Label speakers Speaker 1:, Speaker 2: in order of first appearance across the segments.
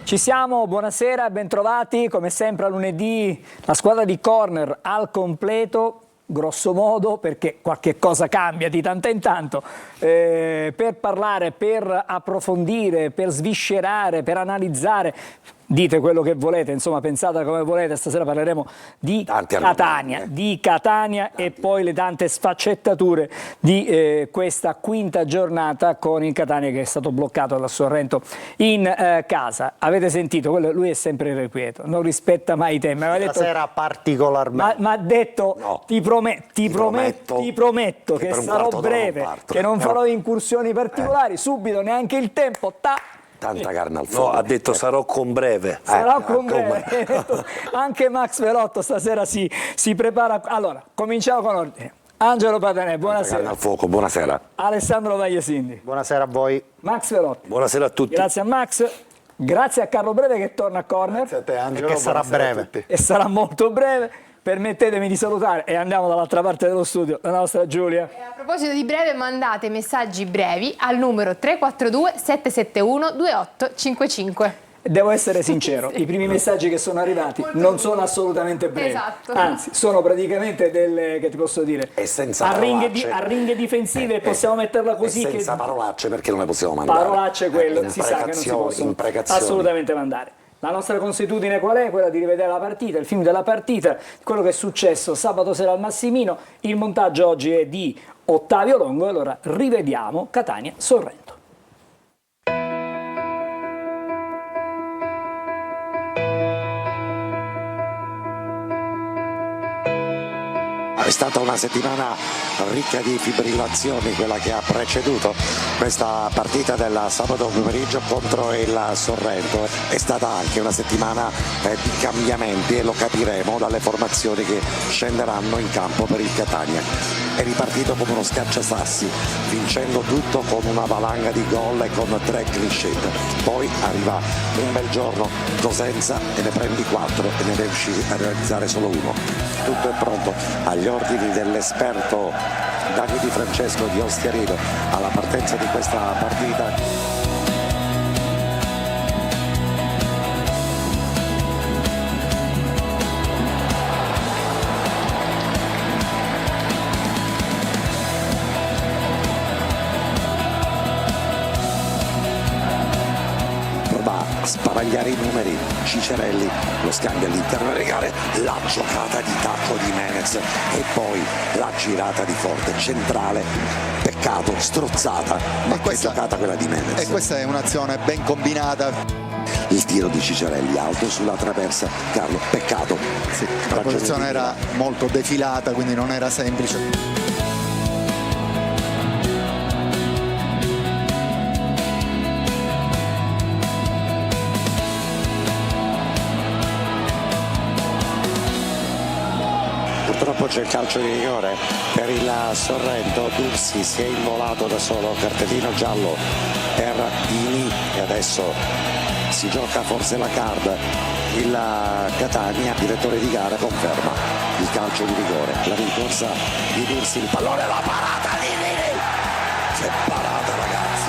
Speaker 1: Ci siamo, buonasera, bentrovati. Come sempre a lunedì la squadra di Corner al completo, grosso modo, perché qualche cosa cambia di tanto in tanto, per parlare, per approfondire, per sviscerare, per analizzare. Dite quello che volete, insomma, pensate come volete. Stasera parleremo di Catania, e poi le tante sfaccettature di questa quinta giornata con il Catania che è stato bloccato dal Sorrento in casa. Avete sentito, lui è sempre irrequieto, non rispetta mai i tempi.
Speaker 2: Stasera particolarmente.
Speaker 1: Ma ha detto, no, ti prometto che sarò breve, che non farò incursioni particolari, subito, neanche il tempo,
Speaker 3: Tanta carne al fuoco.
Speaker 4: No, ha detto sarò con breve.
Speaker 1: Sarò con breve. Anche Max Velotto stasera si prepara. Allora, cominciamo con ordine. Angelo Patanè, buonasera.
Speaker 3: Carne al fuoco, buonasera.
Speaker 1: Alessandro Vagliasindi.
Speaker 2: Buonasera a voi.
Speaker 1: Max Velotto.
Speaker 4: Buonasera a tutti.
Speaker 1: Grazie a Max. Grazie a Carlo Breve che torna a Corner.
Speaker 3: Grazie a te, Angelo.
Speaker 2: E che sarà breve.
Speaker 1: E sarà molto breve. Permettetemi di salutare, e andiamo dall'altra parte dello studio, la nostra Giulia.
Speaker 5: E a proposito di breve, mandate messaggi brevi al numero 342 771 2855.
Speaker 1: Devo essere sincero, i primi messaggi che sono arrivati non sono assolutamente brevi,
Speaker 5: esatto,
Speaker 1: anzi sono praticamente delle, che ti posso dire,
Speaker 3: e senza
Speaker 1: a ringhe difensive, possiamo metterla così,
Speaker 3: e senza
Speaker 1: che
Speaker 3: parolacce, perché non le possiamo mandare.
Speaker 1: Parolacce, quello si sa che non si possono assolutamente mandare. La nostra consuetudine qual è? Quella di rivedere la partita, il film della partita, quello che è successo sabato sera al Massimino. Il montaggio oggi è di Ottavio Longo, e allora rivediamo Catania-Sorrento.
Speaker 3: È stata una settimana ricca di fibrillazioni, quella che ha preceduto questa partita del sabato pomeriggio contro il Sorrento. È stata anche una settimana di cambiamenti, e lo capiremo dalle formazioni che scenderanno in campo per il Catania. È ripartito come uno scacciasassi, vincendo tutto con una valanga di gol e con 3 clean sheet. Poi arriva un bel giorno Cosenza e ne prendi 4 e ne riesci a realizzare solo 1. Tutto è pronto agli ordini dell'esperto Davide Di Francesco di Ostiarino alla partenza di questa partita. Sparagliare i numeri, Cicerelli, lo scambio all'interno regale, la giocata di tacco di Menez e poi la girata di Forte centrale. Peccato, strozzata, ma che giocata quella di Menez.
Speaker 6: E questa è un'azione ben combinata.
Speaker 3: Il tiro di Cicerelli alto sulla traversa, Carlo, peccato.
Speaker 6: Sì, la posizione era molto defilata, quindi non era semplice.
Speaker 3: Purtroppo c'è il calcio di rigore per il Sorrento. Dursi si è involato da solo, cartellino giallo per Dini, e adesso si gioca forse la card. Il Catania, direttore di gara, conferma il calcio di rigore, la rincorsa di Dursi, il pallone, la parata di Dini. Che parata, ragazzi!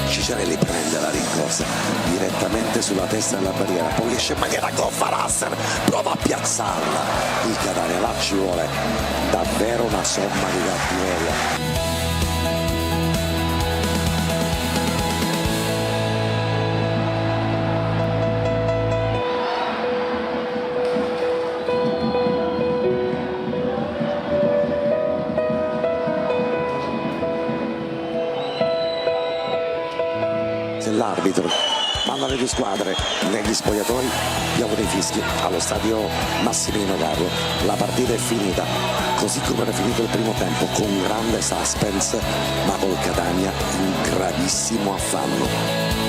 Speaker 3: Cicerelli prende la rincorsa direttamente sulla testa della barriera, poi esce in maniera goffa Rasser, prova a piazzarla. Il Catania, là ci vuole davvero una somma di cattiveria. L'arbitro manda le due squadre negli spogliatoi, piovono i fischi allo stadio Massimino Carlo. La partita è finita così come era finito il primo tempo, con grande suspense, ma col Catania in gravissimo affanno.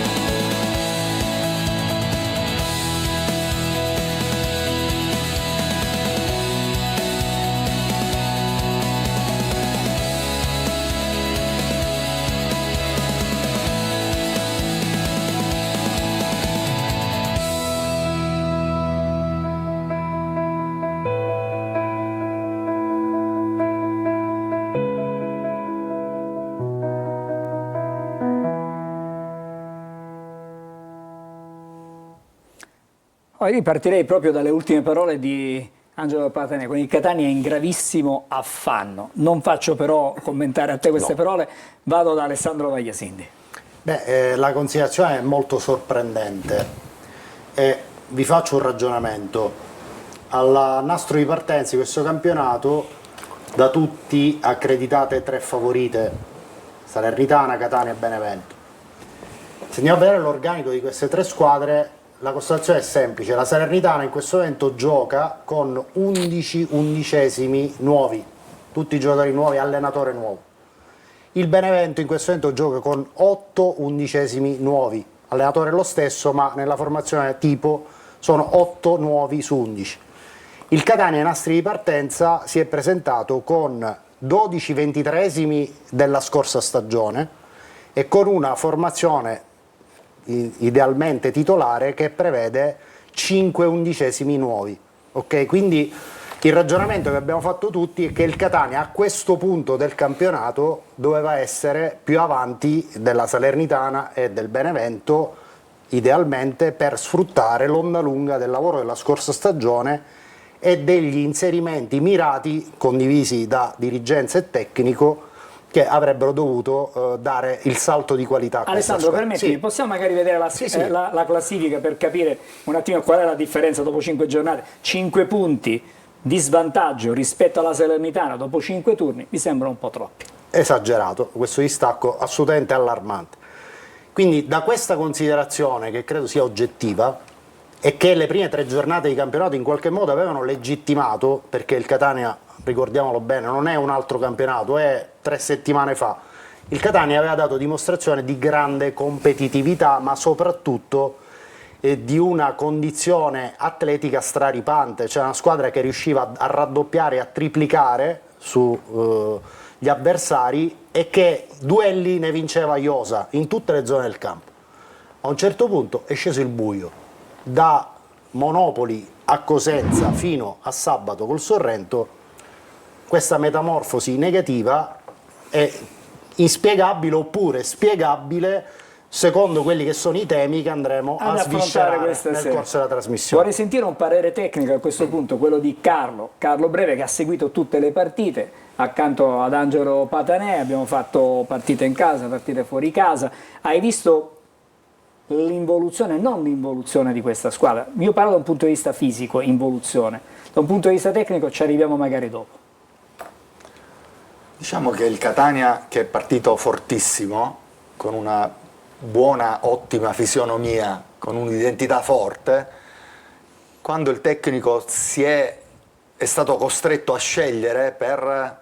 Speaker 1: Io partirei proprio dalle ultime parole di Angelo Patanè, con il Catania è in gravissimo affanno. Non faccio però commentare a te queste parole, vado da Alessandro Vagliasindi.
Speaker 2: La considerazione è molto sorprendente e vi faccio un ragionamento. Al nastro di partenza di questo campionato, da tutti accreditate 3 favorite, Salernitana, Catania e Benevento. Se andiamo a vedere l'organico di queste 3 squadre, la constatazione è semplice: la Salernitana in questo momento gioca con 11 undicesimi nuovi, tutti giocatori nuovi, allenatore nuovo. Il Benevento in questo momento gioca con 8 undicesimi nuovi, allenatore lo stesso, ma nella formazione tipo sono 8 nuovi su 11. Il Catania ai nastri di partenza si è presentato con 12 ventitreesimi della scorsa stagione e con una formazione idealmente titolare che prevede 5 undicesimi nuovi. Ok, quindi il ragionamento che abbiamo fatto tutti è che il Catania a questo punto del campionato doveva essere più avanti della Salernitana e del Benevento, idealmente, per sfruttare l'onda lunga del lavoro della scorsa stagione e degli inserimenti mirati condivisi da dirigenza e tecnico che avrebbero dovuto dare il salto di qualità a questa
Speaker 1: Alessandro,
Speaker 2: squadra.
Speaker 1: permettimi,
Speaker 2: Sì.
Speaker 1: possiamo magari vedere la classifica per capire un attimo qual è la differenza dopo 5 giornate? 5 punti di svantaggio rispetto alla Salernitana dopo 5 turni mi sembrano un po' troppi.
Speaker 2: Esagerato, questo distacco assolutamente allarmante. Quindi da questa considerazione, che credo sia oggettiva, e che le prime 3 giornate di campionato in qualche modo avevano legittimato, perché il Catania, ricordiamolo bene, non è un altro campionato, è 3 settimane fa, il Catania aveva dato dimostrazione di grande competitività, ma soprattutto di una condizione atletica straripante. C'è una squadra che riusciva a raddoppiare e a triplicare sugli avversari e che duelli ne vinceva iosa in tutte le zone del campo. A un certo punto è sceso il buio, da Monopoli a Cosenza fino a sabato col Sorrento. Questa metamorfosi negativa è inspiegabile oppure spiegabile secondo quelli che sono i temi che andremo a sviscerare nel corso della trasmissione.
Speaker 1: Vorrei sentire un parere tecnico a questo punto, quello di Carlo Breve, che ha seguito tutte le partite accanto ad Angelo Patanè. Abbiamo fatto partite in casa, partite fuori casa. Hai visto l'involuzione, non l'involuzione di questa squadra? Io parlo da un punto di vista fisico, involuzione. Da un punto di vista tecnico ci arriviamo magari dopo.
Speaker 6: Diciamo che il Catania, che è partito fortissimo, con una buona, ottima fisionomia, con un'identità forte, quando il tecnico è stato costretto a scegliere per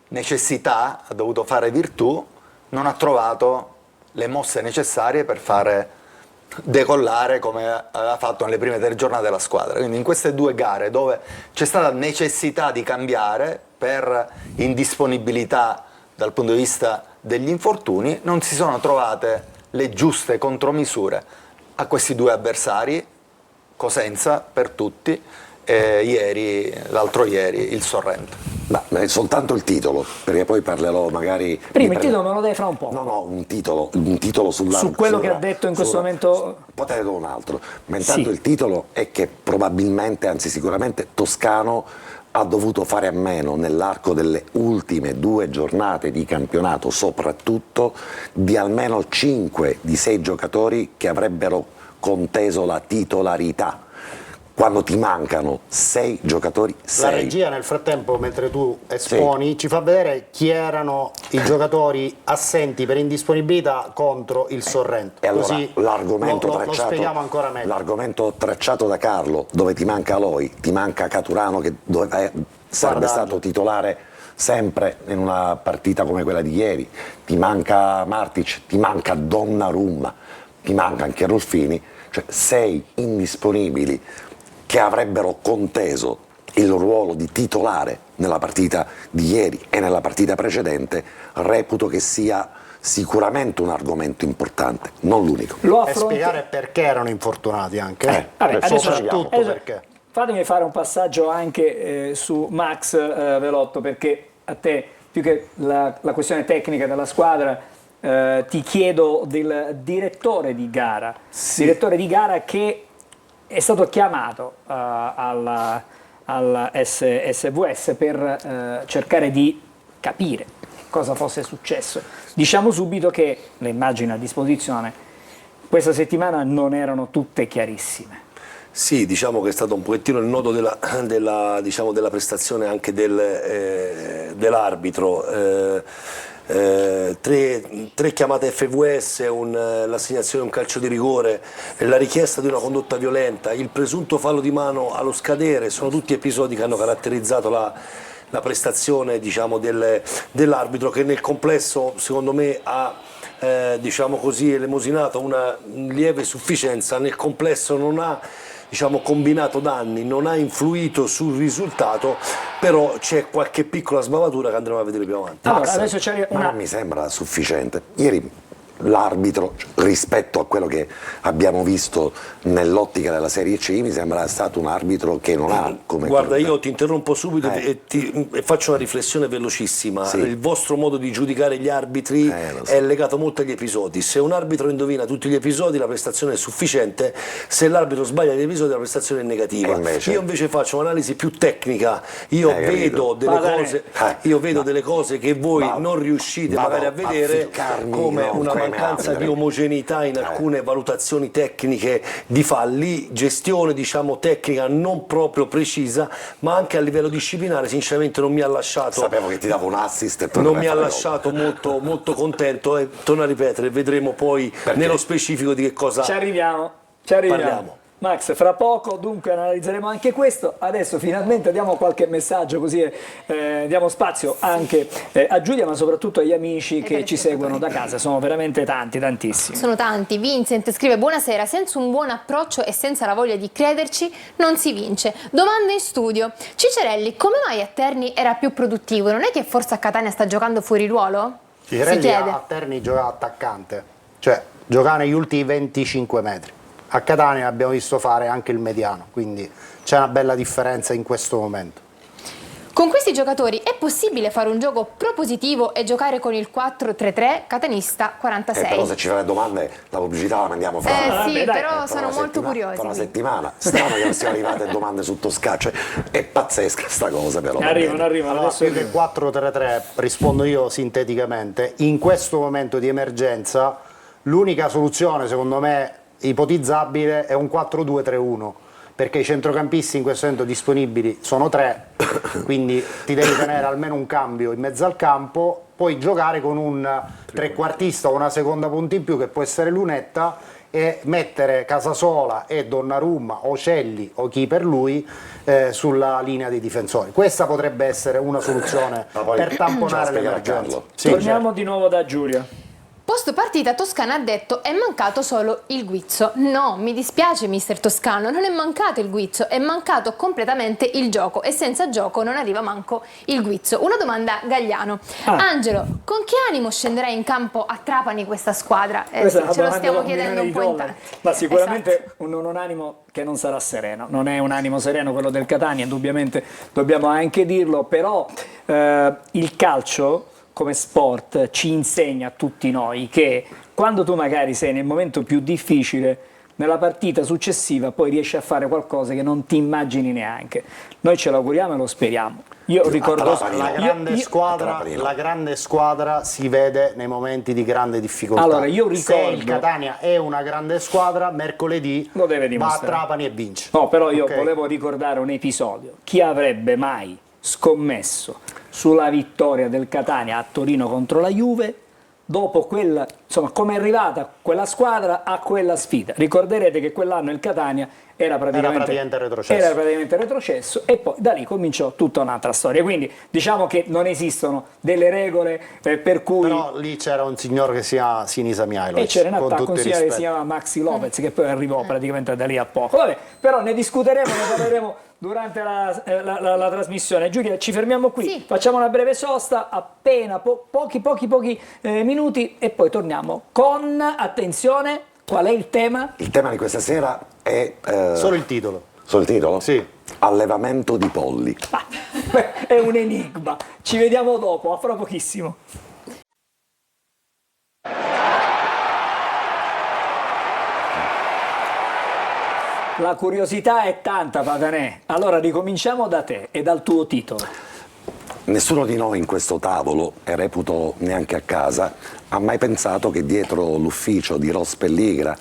Speaker 6: necessità, ha dovuto fare virtù, non ha trovato le mosse necessarie per fare decollare come aveva fatto nelle prime 3 giornate della squadra. Quindi in queste 2 gare dove c'è stata necessità di cambiare per indisponibilità dal punto di vista degli infortuni, non si sono trovate le giuste contromisure a questi 2 avversari, Cosenza per tutti e l'altro ieri il Sorrento.
Speaker 3: Ma è soltanto il titolo, perché poi parlerò magari...
Speaker 1: Prima il titolo me lo dai fra un po'.
Speaker 3: No, un titolo
Speaker 1: su quello che ha detto in questo momento.
Speaker 3: Potete un altro, ma intanto
Speaker 1: Sì.
Speaker 3: il titolo è che probabilmente, anzi sicuramente, Toscano ha dovuto fare a meno nell'arco delle ultime 2 giornate di campionato, soprattutto di almeno 5 di 6 giocatori che avrebbero conteso la titolarità. Quando ti mancano 6 giocatori, 6.
Speaker 2: La regia nel frattempo, mentre tu esponi, ci fa vedere chi erano i giocatori assenti per indisponibilità contro il Sorrento.
Speaker 3: E allora
Speaker 2: così
Speaker 3: l'argomento
Speaker 2: lo spieghiamo ancora meglio.
Speaker 3: L'argomento tracciato da Carlo, dove ti manca Aloi, ti manca Caturano che sarebbe stato titolare sempre in una partita come quella di ieri, ti manca Martic, ti manca Donnarumma, ti manca anche Ruffini, cioè 6 indisponibili che avrebbero conteso il ruolo di titolare nella partita di ieri e nella partita precedente, reputo che sia sicuramente un argomento importante, non l'unico.
Speaker 2: E spiegare perché erano infortunati anche. Soprattutto perché.
Speaker 1: Fatemi fare un passaggio anche su Max Velotto, perché a te, più che la questione tecnica della squadra, ti chiedo del direttore di gara.
Speaker 6: Sì.
Speaker 1: Direttore di gara che è stato chiamato al SVS per cercare di capire cosa fosse successo. Diciamo subito che le immagini a disposizione questa settimana non erano tutte chiarissime.
Speaker 4: Sì, diciamo che è stato un pochettino il nodo della prestazione anche dell'arbitro. Tre chiamate FVS, l'assegnazione di un calcio di rigore, la richiesta di una condotta violenta, il presunto fallo di mano allo scadere, sono tutti episodi che hanno caratterizzato la prestazione, diciamo, dell'arbitro, che nel complesso secondo me ha diciamo così, elemosinato una lieve sufficienza, nel complesso non ha, diciamo, combinato danni, non ha influito sul risultato, però c'è qualche piccola sbavatura che andremo a vedere più avanti.
Speaker 1: Allora, adesso c'è
Speaker 3: Ma non mi sembra sufficiente. Ieri l'arbitro, rispetto a quello che abbiamo visto nell'ottica della Serie C, mi sembra stato un arbitro che non ha come...
Speaker 4: Guarda, io ti interrompo subito e faccio una riflessione velocissima.
Speaker 3: Sì.
Speaker 4: Il vostro modo di giudicare gli arbitri
Speaker 3: so.
Speaker 4: è legato molto agli episodi. Se un arbitro indovina tutti gli episodi, la prestazione è sufficiente; se l'arbitro sbaglia gli episodi, la prestazione è negativa. Io invece faccio un'analisi più tecnica, io vedo delle cose che voi non riuscite magari a vedere, come una mancanza di omogeneità in alcune valutazioni tecniche di falli, gestione, diciamo, tecnica non proprio precisa, ma anche a livello disciplinare sinceramente non mi ha lasciato,
Speaker 3: Sapevo che ti davo un assist e
Speaker 4: non mi ha lasciato molto contento, e torno a ripetere, vedremo poi nello specifico di che cosa
Speaker 1: ci arriviamo.
Speaker 4: parliamo.
Speaker 1: Max, fra poco dunque analizzeremo anche questo. Adesso finalmente diamo qualche messaggio, così diamo spazio anche a Giulia, ma soprattutto agli amici che ci seguono da casa. Sono veramente tantissimi.
Speaker 5: Sono tanti. Vincent scrive: buonasera, senza un buon approccio e senza la voglia di crederci non si vince. Domanda in studio: Ciccarelli come mai a Terni era più produttivo? Non è che forse a Catania sta giocando fuori ruolo?
Speaker 2: Ciccarelli a Terni giocava attaccante, cioè giocava negli ultimi 25 metri. A Catania abbiamo visto fare anche il mediano, quindi c'è una bella differenza in questo momento.
Speaker 5: Con questi giocatori è possibile fare un gioco propositivo e giocare con il 4-3-3 catanista 46?
Speaker 3: Però se ci fai domande la pubblicità la mandiamo fra
Speaker 5: Sì,
Speaker 1: dai,
Speaker 5: però sono molto curiosi.
Speaker 3: fra una settimana. Strano che non siano arrivate domande su Toscana, cioè, è pazzesca sta cosa però.
Speaker 1: Arrivano.
Speaker 2: Allora,
Speaker 1: Adesso
Speaker 2: più che 4-3-3, rispondo io sinteticamente, in questo momento di emergenza l'unica soluzione secondo me ipotizzabile è un 4-2-3-1, perché i centrocampisti in questo momento disponibili sono 3, quindi ti devi tenere almeno un cambio in mezzo al campo, puoi giocare con un trequartista o una seconda punta in più che può essere Lunetta e mettere Casasola e Donnarumma o Celli o chi per lui sulla linea dei difensori. Questa potrebbe essere una soluzione per tamponare l'emergenza. Sì,
Speaker 1: torniamo di nuovo da Giulia.
Speaker 5: Post partita Toscano ha detto: è mancato solo il guizzo. No, mi dispiace mister Toscano, non è mancato il guizzo, è mancato completamente il gioco e senza gioco non arriva manco il guizzo. Una domanda Gagliano. Angelo, con che animo scenderà in campo a Trapani questa squadra?
Speaker 1: Questa
Speaker 5: Sì, ce lo stiamo chiedendo un po' in tanti.
Speaker 1: Ma sicuramente un animo che non sarà sereno, non è un animo sereno quello del Catania, indubbiamente dobbiamo anche dirlo, però il calcio come sport ci insegna a tutti noi che quando tu magari sei nel momento più difficile, nella partita successiva poi riesci a fare qualcosa che non ti immagini neanche. Noi ce l'auguriamo e lo speriamo. Io ricordo
Speaker 2: la grande squadra si vede nei momenti di grande difficoltà.
Speaker 1: Allora, io ricordo,
Speaker 2: se il Catania è una grande squadra, mercoledì
Speaker 1: lo deve
Speaker 2: va a
Speaker 1: dimostrare.
Speaker 2: Trapani e vince.
Speaker 1: No, però io volevo ricordare un episodio. Chi avrebbe mai scommesso sulla vittoria del Catania a Torino contro la Juve dopo quella, insomma, come è arrivata quella squadra a quella sfida? Ricorderete che quell'anno il Catania era praticamente retrocesso e poi da lì cominciò tutta un'altra storia. Quindi diciamo che non esistono delle regole per cui...
Speaker 2: Però lì c'era un signore che si chiama Sinisa Mihajlovic.
Speaker 1: E c'era in attacco un signore che si chiama Maxi Lopez che poi arrivò praticamente da lì a poco. Vabbè, però ne discuteremo, ne parleremo durante la trasmissione. Giulia, ci fermiamo qui,
Speaker 5: sì.
Speaker 1: Facciamo una breve sosta, appena pochi minuti e poi torniamo con, attenzione, qual è il tema?
Speaker 3: Il tema di questa sera è...
Speaker 2: Solo il titolo.
Speaker 3: Solo il titolo?
Speaker 2: Sì.
Speaker 3: Allevamento di polli.
Speaker 1: È un enigma. Ci vediamo dopo, a fra pochissimo. La curiosità è tanta, Patanè. Allora ricominciamo da te e dal tuo titolo.
Speaker 3: Nessuno di noi in questo tavolo, e reputo neanche a casa, ha mai pensato che dietro l'ufficio di Ross Pelligra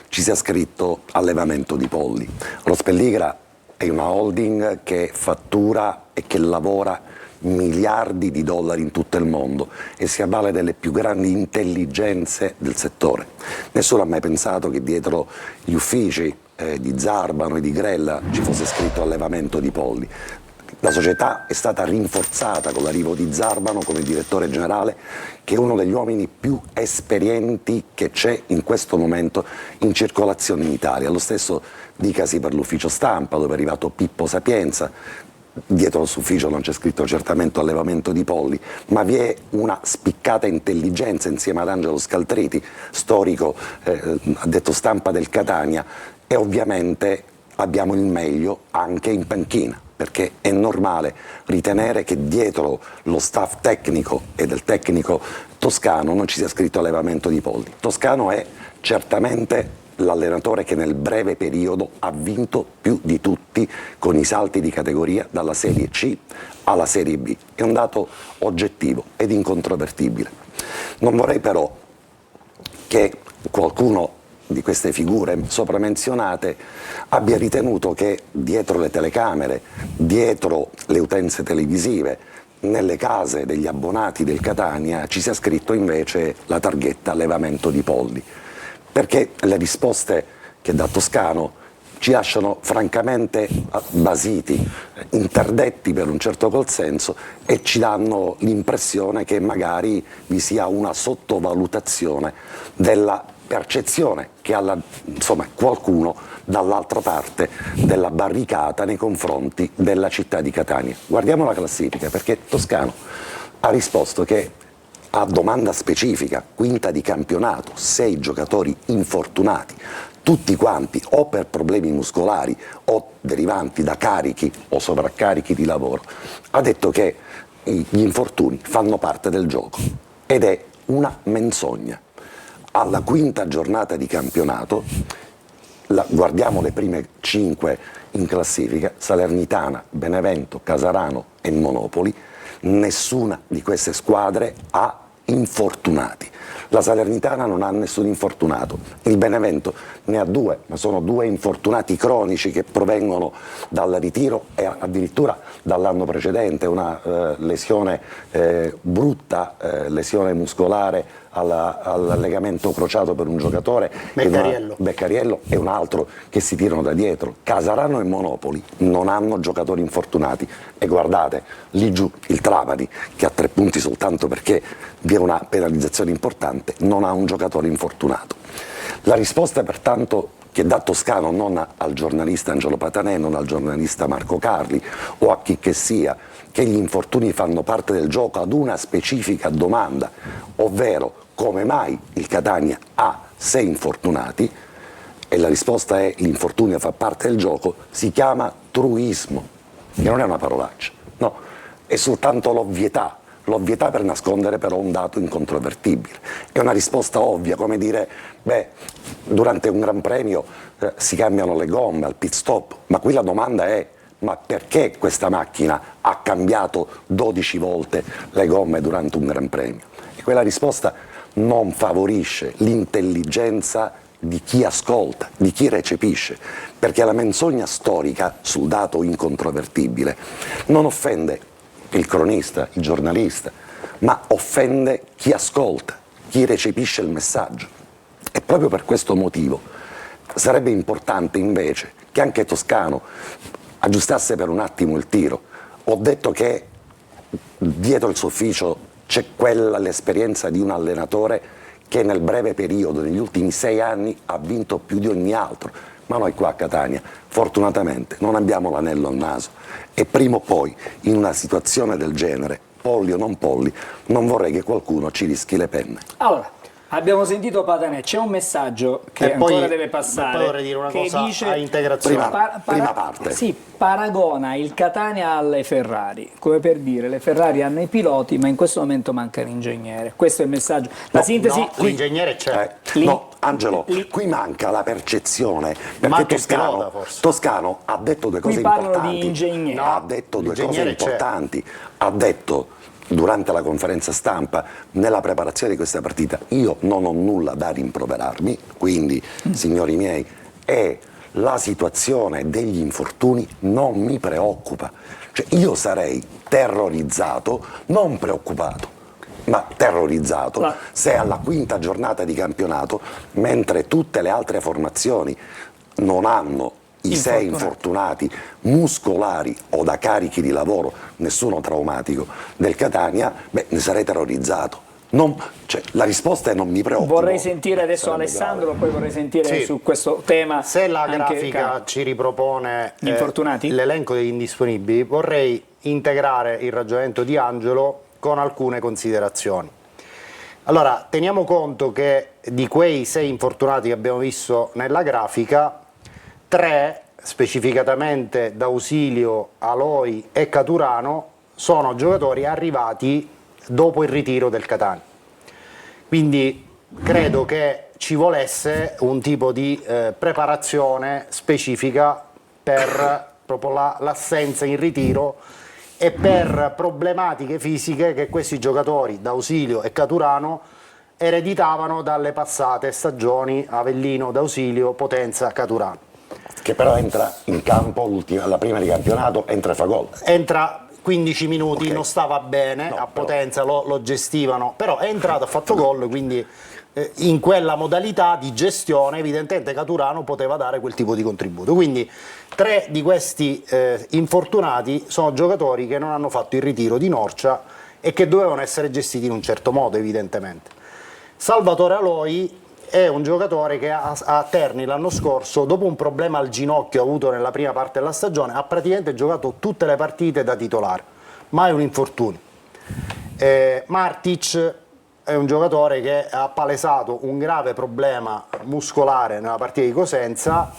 Speaker 3: ci sia scritto allevamento di polli. Ross Pelligra è una holding che fattura e che lavora miliardi di dollari in tutto il mondo e si avvale delle più grandi intelligenze del settore. Nessuno ha mai pensato che dietro gli uffici di Zarbano e di Grella ci fosse scritto allevamento di polli. La società è stata rinforzata con l'arrivo di Zarbano come direttore generale, che è uno degli uomini più esperienti che c'è in questo momento in circolazione in Italia. Lo stesso dicasi per l'ufficio stampa, dove è arrivato Pippo Sapienza. Dietro il suo ufficio non c'è scritto certamente allevamento di polli, ma vi è una spiccata intelligenza insieme ad Angelo Scaltriti, storico addetto stampa del Catania, e ovviamente abbiamo il meglio anche in panchina, perché è normale ritenere che dietro lo staff tecnico e del tecnico toscano non ci sia scritto allevamento di polli. Toscano è certamente l'allenatore che nel breve periodo ha vinto più di tutti con i salti di categoria dalla Serie C alla Serie B. È un dato oggettivo ed incontrovertibile. Non vorrei però che qualcuno di queste figure sopra menzionate abbia ritenuto che dietro le telecamere, dietro le utenze televisive, nelle case degli abbonati del Catania ci sia scritto invece la targhetta allevamento di polli, perché le risposte che dà Toscano ci lasciano francamente basiti, interdetti per un certo qual senso, e ci danno l'impressione che magari vi sia una sottovalutazione della percezione che ha qualcuno dall'altra parte della barricata nei confronti della città di Catania. Guardiamo la classifica, perché Toscano ha risposto che a domanda specifica, quinta di campionato, 6 giocatori infortunati, tutti quanti o per problemi muscolari o derivanti da carichi o sovraccarichi di lavoro, ha detto che gli infortuni fanno parte del gioco ed è una menzogna. Alla quinta giornata di campionato, guardiamo le prime 5 in classifica, Salernitana, Benevento, Casarano e Monopoli, nessuna di queste squadre ha infortunati. La Salernitana non ha nessun infortunato, il Benevento ne ha 2, ma sono 2 infortunati cronici che provengono dal ritiro e addirittura dall'anno precedente, una lesione brutta, lesione muscolare al legamento crociato per un giocatore, Beccariello, e un altro che si tirano da dietro. Casarano e Monopoli non hanno giocatori infortunati, e guardate lì giù il Trapani, che ha 3 punti soltanto perché vi è una penalizzazione importante, non ha un giocatore infortunato. La risposta pertanto che dà Toscano, non al giornalista Angelo Patanè, non al giornalista Marco Carli o a chi che sia, che gli infortuni fanno parte del gioco, ad una specifica domanda, ovvero come mai il Catania ha 6 infortunati, e la risposta è l'infortunio fa parte del gioco, si chiama truismo, che non è una parolaccia, no, è soltanto l'ovvietà per nascondere però un dato incontrovertibile. È una risposta ovvia, come dire, durante un Gran Premio si cambiano le gomme al pit stop, ma qui la domanda è: ma perché questa macchina ha cambiato 12 volte le gomme durante un Gran Premio? E quella risposta non favorisce l'intelligenza di chi ascolta, di chi recepisce, perché la menzogna storica sul dato incontrovertibile non offende il cronista, il giornalista, ma offende chi ascolta, chi recepisce il messaggio. E proprio per questo motivo sarebbe importante invece che anche Toscano aggiustasse per un attimo il tiro. Ho detto che dietro il suo ufficio c'è l'esperienza di un allenatore che nel breve periodo, negli ultimi 6 anni, ha vinto più di ogni altro. Ma noi qua a Catania, fortunatamente, non abbiamo l'anello al naso, e prima o poi, in una situazione del genere, polli o non polli, non vorrei che qualcuno ci rischi le penne.
Speaker 1: Allora, abbiamo sentito Patanè, c'è un messaggio che ancora deve passare.
Speaker 2: Poi vorrei dire una
Speaker 1: che
Speaker 2: cosa
Speaker 1: dice,
Speaker 2: a integrazione.
Speaker 3: Prima parte.
Speaker 1: Sì, paragona il Catania alle Ferrari, come per dire, le Ferrari hanno i piloti, ma in questo momento manca l'ingegnere. Questo è il messaggio. La sintesi.
Speaker 2: No, l'ingegnere c'è.
Speaker 3: No, Angelo, qui manca la percezione, perché
Speaker 2: Manca il pilota,
Speaker 3: Toscano,
Speaker 2: forse.
Speaker 3: Toscano ha detto due cose
Speaker 1: Qui parlano
Speaker 3: importanti.
Speaker 1: di ingegneri.
Speaker 3: Ha detto due cose
Speaker 2: l'ingegnere c'è.
Speaker 3: importanti. Ha detto durante la conferenza stampa, nella preparazione di questa partita, io non ho nulla da rimproverarmi, quindi, signori miei, la situazione degli infortuni non mi preoccupa. Cioè, io sarei terrorizzato, non preoccupato, ma terrorizzato se alla quinta giornata di campionato, mentre tutte le altre formazioni non hanno i 6 infortunati muscolari o da carichi di lavoro, nessuno traumatico, del Catania, ne sarei terrorizzato. La risposta è non mi preoccupo.
Speaker 1: Vorrei sentire adesso
Speaker 3: Sarebbe
Speaker 1: Alessandro,
Speaker 3: grave.
Speaker 1: poi vorrei sentire
Speaker 2: Sì.
Speaker 1: su questo tema.
Speaker 2: Se la
Speaker 1: anche
Speaker 2: grafica
Speaker 1: Carlo.
Speaker 2: ci ripropone
Speaker 1: Gli infortunati?
Speaker 2: l'elenco degli indisponibili, vorrei integrare il ragionamento di Angelo con alcune considerazioni. Allora, teniamo conto che di quei 6 infortunati che abbiamo visto nella grafica, 3, specificatamente D'Ausilio, Aloi e Caturano, sono giocatori arrivati dopo il ritiro del Catania. Quindi credo che ci volesse un tipo di preparazione specifica per proprio l'assenza in ritiro e per problematiche fisiche che questi giocatori, D'Ausilio e Caturano, ereditavano dalle passate stagioni Avellino, D'Ausilio, Potenza, Caturano.
Speaker 3: Che però entra in campo alla prima di campionato, entra e fa gol.
Speaker 2: Entra 15 minuti,
Speaker 3: Ok.
Speaker 2: non stava bene,
Speaker 3: No,
Speaker 2: a
Speaker 3: però-
Speaker 2: Potenza lo gestivano, però è entrato, ha fatto gol, quindi in quella modalità di gestione evidentemente Caturano poteva dare quel tipo di contributo. Quindi 3 di questi infortunati sono giocatori che non hanno fatto il ritiro di Norcia e che dovevano essere gestiti in un certo modo evidentemente. Salvatore Aloi è un giocatore che a Terni l'anno scorso, dopo un problema al ginocchio avuto nella prima parte della stagione, ha praticamente giocato tutte le partite da titolare, mai un infortunio. Martic è un giocatore che ha palesato un grave problema muscolare nella partita di Cosenza,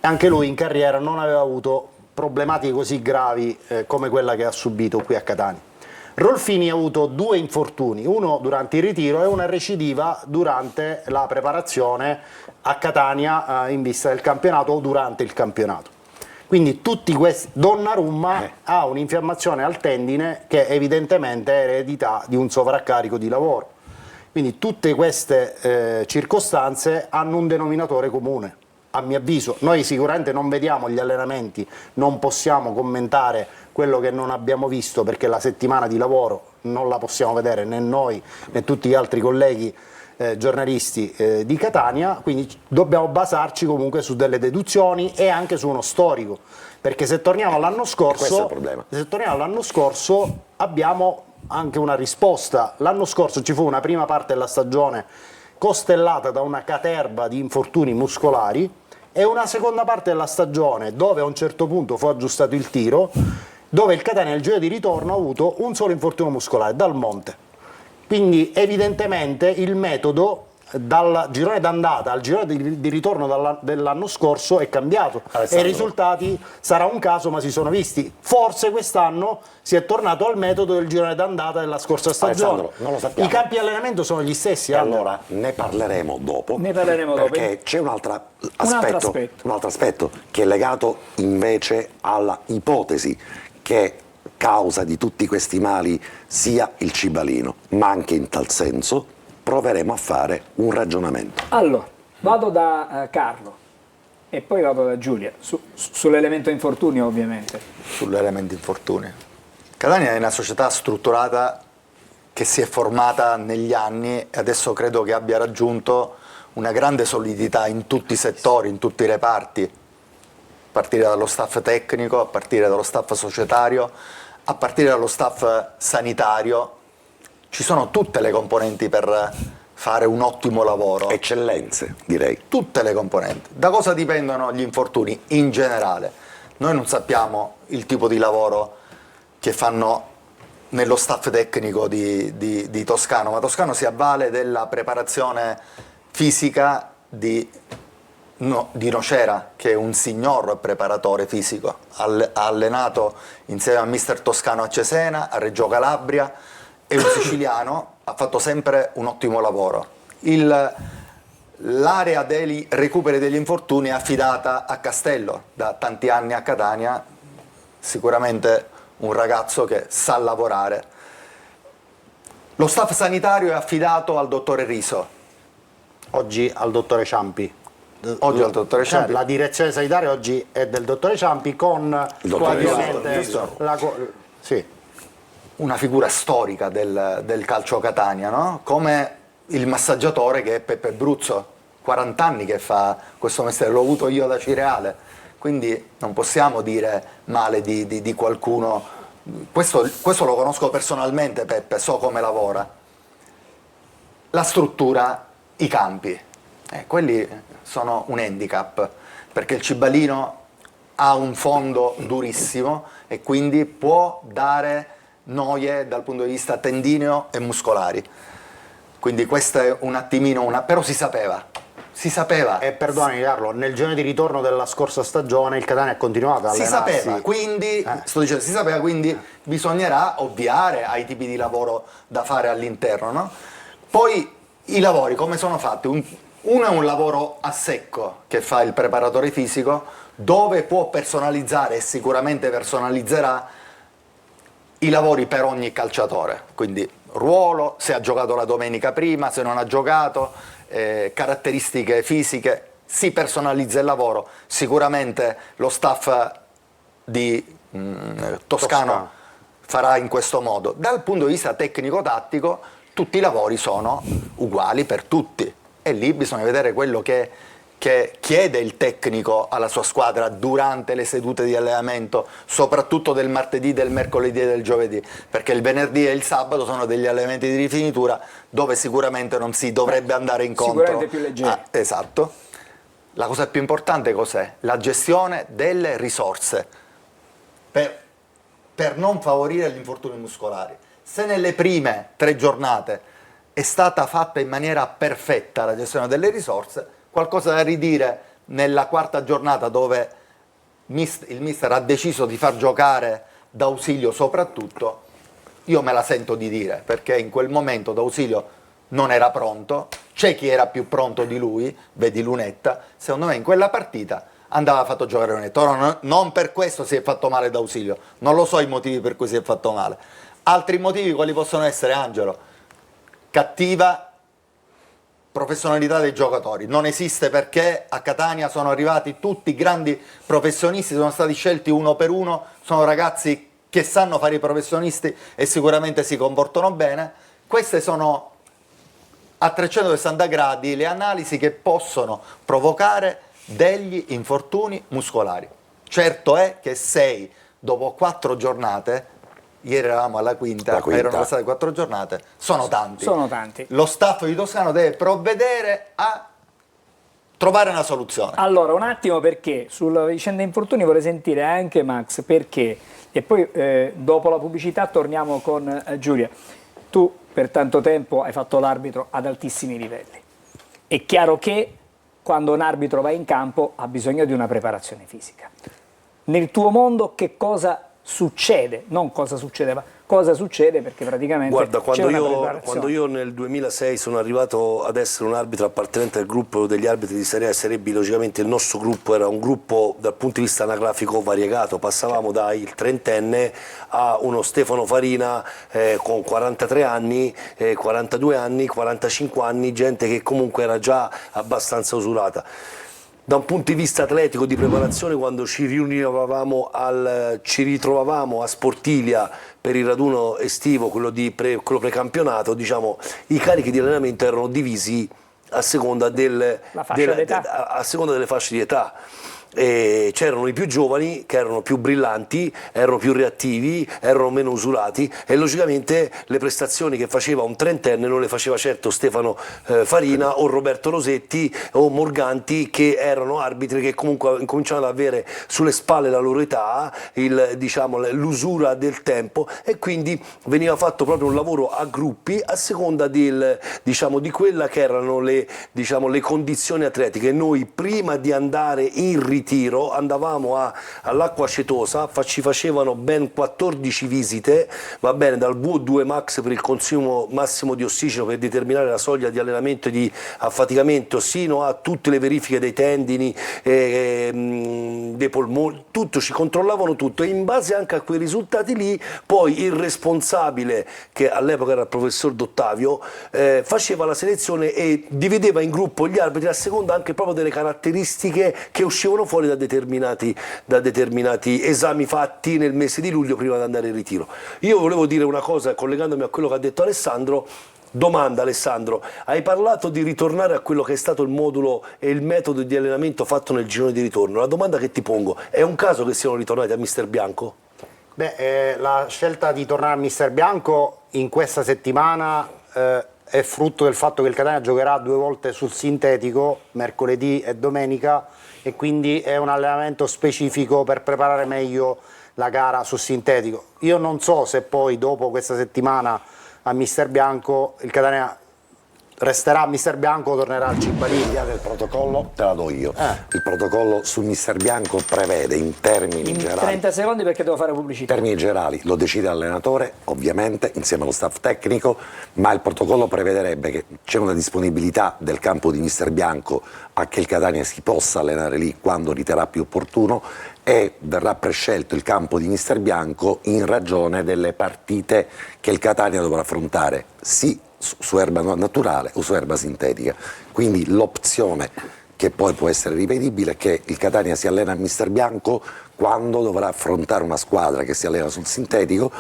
Speaker 2: e anche lui in carriera non aveva avuto problematiche così gravi come quella che ha subito qui a Catania. Rolfini ha avuto 2 infortuni, uno durante il ritiro e una recidiva durante la preparazione a Catania in vista del campionato o durante il campionato. Quindi tutti questi, Donnarumma ha un'infiammazione al tendine che evidentemente è eredità di un sovraccarico di lavoro. Quindi tutte queste circostanze hanno un denominatore comune. A mio avviso, noi sicuramente non vediamo gli allenamenti, non possiamo commentare quello che non abbiamo visto perché la settimana di lavoro non la possiamo vedere né noi né tutti gli altri colleghi giornalisti di Catania, quindi dobbiamo basarci comunque su delle deduzioni e anche su uno storico, perché se torniamo all'anno
Speaker 3: Questo è il
Speaker 2: scorso,
Speaker 3: problema.
Speaker 2: abbiamo anche una risposta. L'anno scorso ci fu una prima parte della stagione costellata da una caterva di infortuni muscolari e una seconda parte della stagione dove a un certo punto fu aggiustato il tiro, dove il Catania nel giro di ritorno ha avuto un solo infortunio muscolare, Dal Monte. Quindi evidentemente il metodo dal girone d'andata al girone di ritorno dell'anno scorso è cambiato
Speaker 3: Alessandro.
Speaker 2: e i risultati sarà un caso ma si sono visti. Forse quest'anno si è tornato al metodo del girone d'andata della scorsa stagione.
Speaker 3: Alessandro, non lo sappiamo.
Speaker 2: I campi di allenamento sono gli stessi.
Speaker 3: E allora ne parleremo dopo. Perché c'è un altro aspetto che è legato invece alla ipotesi che causa di tutti questi mali sia il cibalino, ma anche in tal senso proveremo a fare un ragionamento.
Speaker 1: Allora, vado da Carlo e poi vado da Giulia, sull'elemento infortunio ovviamente.
Speaker 6: Sull'elemento infortunio. Catania è una società strutturata che si è formata negli anni e adesso credo che abbia raggiunto una grande solidità in tutti i settori, in tutti i reparti, a partire dallo staff tecnico, a partire dallo staff societario, a partire dallo staff sanitario. Ci sono tutte le componenti per fare un ottimo lavoro.
Speaker 3: Eccellenze, direi.
Speaker 6: Tutte le componenti. Da cosa dipendono gli infortuni in generale? Noi non sappiamo il tipo di lavoro che fanno nello staff tecnico di Toscano, ma Toscano si avvale della preparazione fisica di Nocera, che è un signor preparatore fisico. Ha allenato insieme a mister Toscano a Cesena, a Reggio Calabria, è un siciliano, ha fatto sempre un ottimo lavoro. l'area dei recuperi degli infortuni è affidata a Castello, da tanti anni a Catania, sicuramente un ragazzo che sa lavorare. Lo staff sanitario è affidato al dottore Riso.
Speaker 2: Oggi al dottore Ciampi.
Speaker 6: Oggi al dottore
Speaker 2: Cioè,
Speaker 6: Ciampi.
Speaker 2: la direzione sanitaria oggi è del dottore Ciampi con
Speaker 3: dottore
Speaker 2: ovviamente sì.
Speaker 6: Una figura storica del calcio Catania, no? Come il massaggiatore che è Peppe Bruzzo, 40 anni che fa questo mestiere, l'ho avuto io da Cireale, quindi non possiamo dire male di qualcuno. Questo lo conosco personalmente, Peppe, so come lavora. La struttura, i campi, quelli sono un handicap, perché il Cibalino ha un fondo durissimo e quindi può dare noie dal punto di vista tendineo e muscolari. Quindi questo è un attimino però si sapeva.
Speaker 2: E perdonami Carlo, nel giorno di ritorno della scorsa stagione il Catania ha continuato a
Speaker 6: Si
Speaker 2: allenarsi.
Speaker 6: sapeva, quindi, sto dicendo, si sapeva, quindi bisognerà ovviare ai tipi di lavoro da fare all'interno, no? Poi i lavori come sono fatti? Uno è un lavoro a secco che fa il preparatore fisico, dove può personalizzare e sicuramente personalizzerà i lavori per ogni calciatore, quindi ruolo, se ha giocato la domenica prima, se non ha giocato, caratteristiche fisiche, si personalizza il lavoro. Sicuramente lo staff di Toscano farà in questo modo. Dal punto di vista tecnico-tattico tutti i lavori sono uguali per tutti e lì bisogna vedere quello che chiede il tecnico alla sua squadra durante le sedute di allenamento, soprattutto del martedì, del mercoledì e del giovedì, perché il venerdì e il sabato sono degli allenamenti di rifinitura dove sicuramente non si dovrebbe andare incontro.
Speaker 1: Sicuramente più leggeri.
Speaker 6: Esatto. La cosa più importante cos'è? La gestione delle risorse per non favorire gli infortuni muscolari. Se nelle prime 3 giornate è stata fatta in maniera perfetta la gestione delle risorse, qualcosa da ridire nella 4ª giornata dove il mister ha deciso di far giocare D'Ausilio soprattutto, io me la sento di dire, perché in quel momento D'Ausilio non era pronto, c'è chi era più pronto di lui, vedi Lunetta, secondo me in quella partita andava fatto giocare Lunetta. Ora non per questo si è fatto male D'Ausilio, non lo so i motivi per cui si è fatto male. Altri motivi quali possono essere, Angelo? Cattiva professionalità dei giocatori, non esiste, perché a Catania sono arrivati tutti grandi professionisti, sono stati scelti uno per uno, sono ragazzi che sanno fare i professionisti e sicuramente si comportano bene. Queste sono a 360 gradi le analisi che possono provocare degli infortuni muscolari. Certo è che 6 dopo 4 giornate, ieri eravamo alla quinta, erano passate 4 giornate, sono tanti.
Speaker 1: Sono tanti.
Speaker 6: Lo staff di Toscano deve provvedere a trovare una soluzione.
Speaker 1: Allora, un attimo, perché sulla vicenda infortuni vorrei sentire anche Max, perché, e poi dopo la pubblicità torniamo con Giulia. Tu per tanto tempo hai fatto l'arbitro ad altissimi livelli. È chiaro che quando un arbitro va in campo ha bisogno di una preparazione fisica. Nel tuo mondo che cosa succede? Non cosa succedeva, cosa succede, perché praticamente
Speaker 4: guarda,
Speaker 1: c'è una preparazione.
Speaker 4: quando io nel 2006 sono arrivato ad essere un arbitro appartenente al gruppo degli arbitri di Serie A e Serie B, logicamente il nostro gruppo era un gruppo dal punto di vista anagrafico variegato, passavamo dal trentenne a uno Stefano Farina con 43 anni, 42 anni, 45 anni, gente che comunque era già abbastanza usurata. Da un punto di vista atletico, di preparazione, quando ci ritrovavamo a Sportilia per il raduno estivo, quello precampionato, diciamo, i carichi di allenamento erano divisi a seconda delle fasce di età. C'erano i più giovani che erano più brillanti, erano più reattivi, erano meno usurati e logicamente le prestazioni che faceva un trentenne non le faceva certo Stefano Farina o Roberto Rosetti o Morganti, che erano arbitri che comunque incominciavano ad avere sulle spalle la loro età, l'usura del tempo, e quindi veniva fatto proprio un lavoro a gruppi a seconda di quella che erano le condizioni atletiche. Noi prima di andare in ritiro, andavamo all'acqua acetosa, ci facevano ben 14 visite, va bene, dal VO2 Max per il consumo massimo di ossigeno per determinare la soglia di allenamento e di affaticamento, sino a tutte le verifiche dei tendini, dei polmoni, tutto, ci controllavano tutto, e in base anche a quei risultati lì poi il responsabile, che all'epoca era il professor D'Ottavio, faceva la selezione e divideva in gruppo gli arbitri a seconda anche proprio delle caratteristiche che uscivano fuori da determinati esami fatti nel mese di luglio prima di andare in ritiro. Io volevo dire una cosa, collegandomi a quello che ha detto Alessandro. Domanda, Alessandro, hai parlato di ritornare a quello che è stato il modulo e il metodo di allenamento fatto nel girone di ritorno. La domanda che ti pongo, è un caso che siano ritornati a Mister Bianco?
Speaker 2: Beh, la scelta di tornare a Mister Bianco in questa settimana è frutto del fatto che il Catania giocherà 2 volte sul sintetico, mercoledì e domenica, e quindi è un allenamento specifico per preparare meglio la gara sul sintetico. Io non so se poi dopo questa settimana a Mister Bianco il Catania resterà a Mister Bianco o tornerà al Cibalini.
Speaker 3: L'idea del protocollo te la do io. Il protocollo su Mister Bianco prevede in termini
Speaker 1: In
Speaker 3: generali.
Speaker 1: 30 secondi perché devo fare pubblicità.
Speaker 3: In termini generali lo decide l'allenatore, ovviamente, insieme allo staff tecnico, ma il protocollo prevederebbe che c'è una disponibilità del campo di Mister Bianco a che il Catania si possa allenare lì quando riterrà più opportuno, e verrà prescelto il campo di Mister Bianco in ragione delle partite che il Catania dovrà affrontare, sì su erba naturale o su erba sintetica. Quindi l'opzione, che poi può essere rivedibile, è che il Catania si allena a Mister Bianco quando dovrà affrontare una squadra che si allena sul sintetico,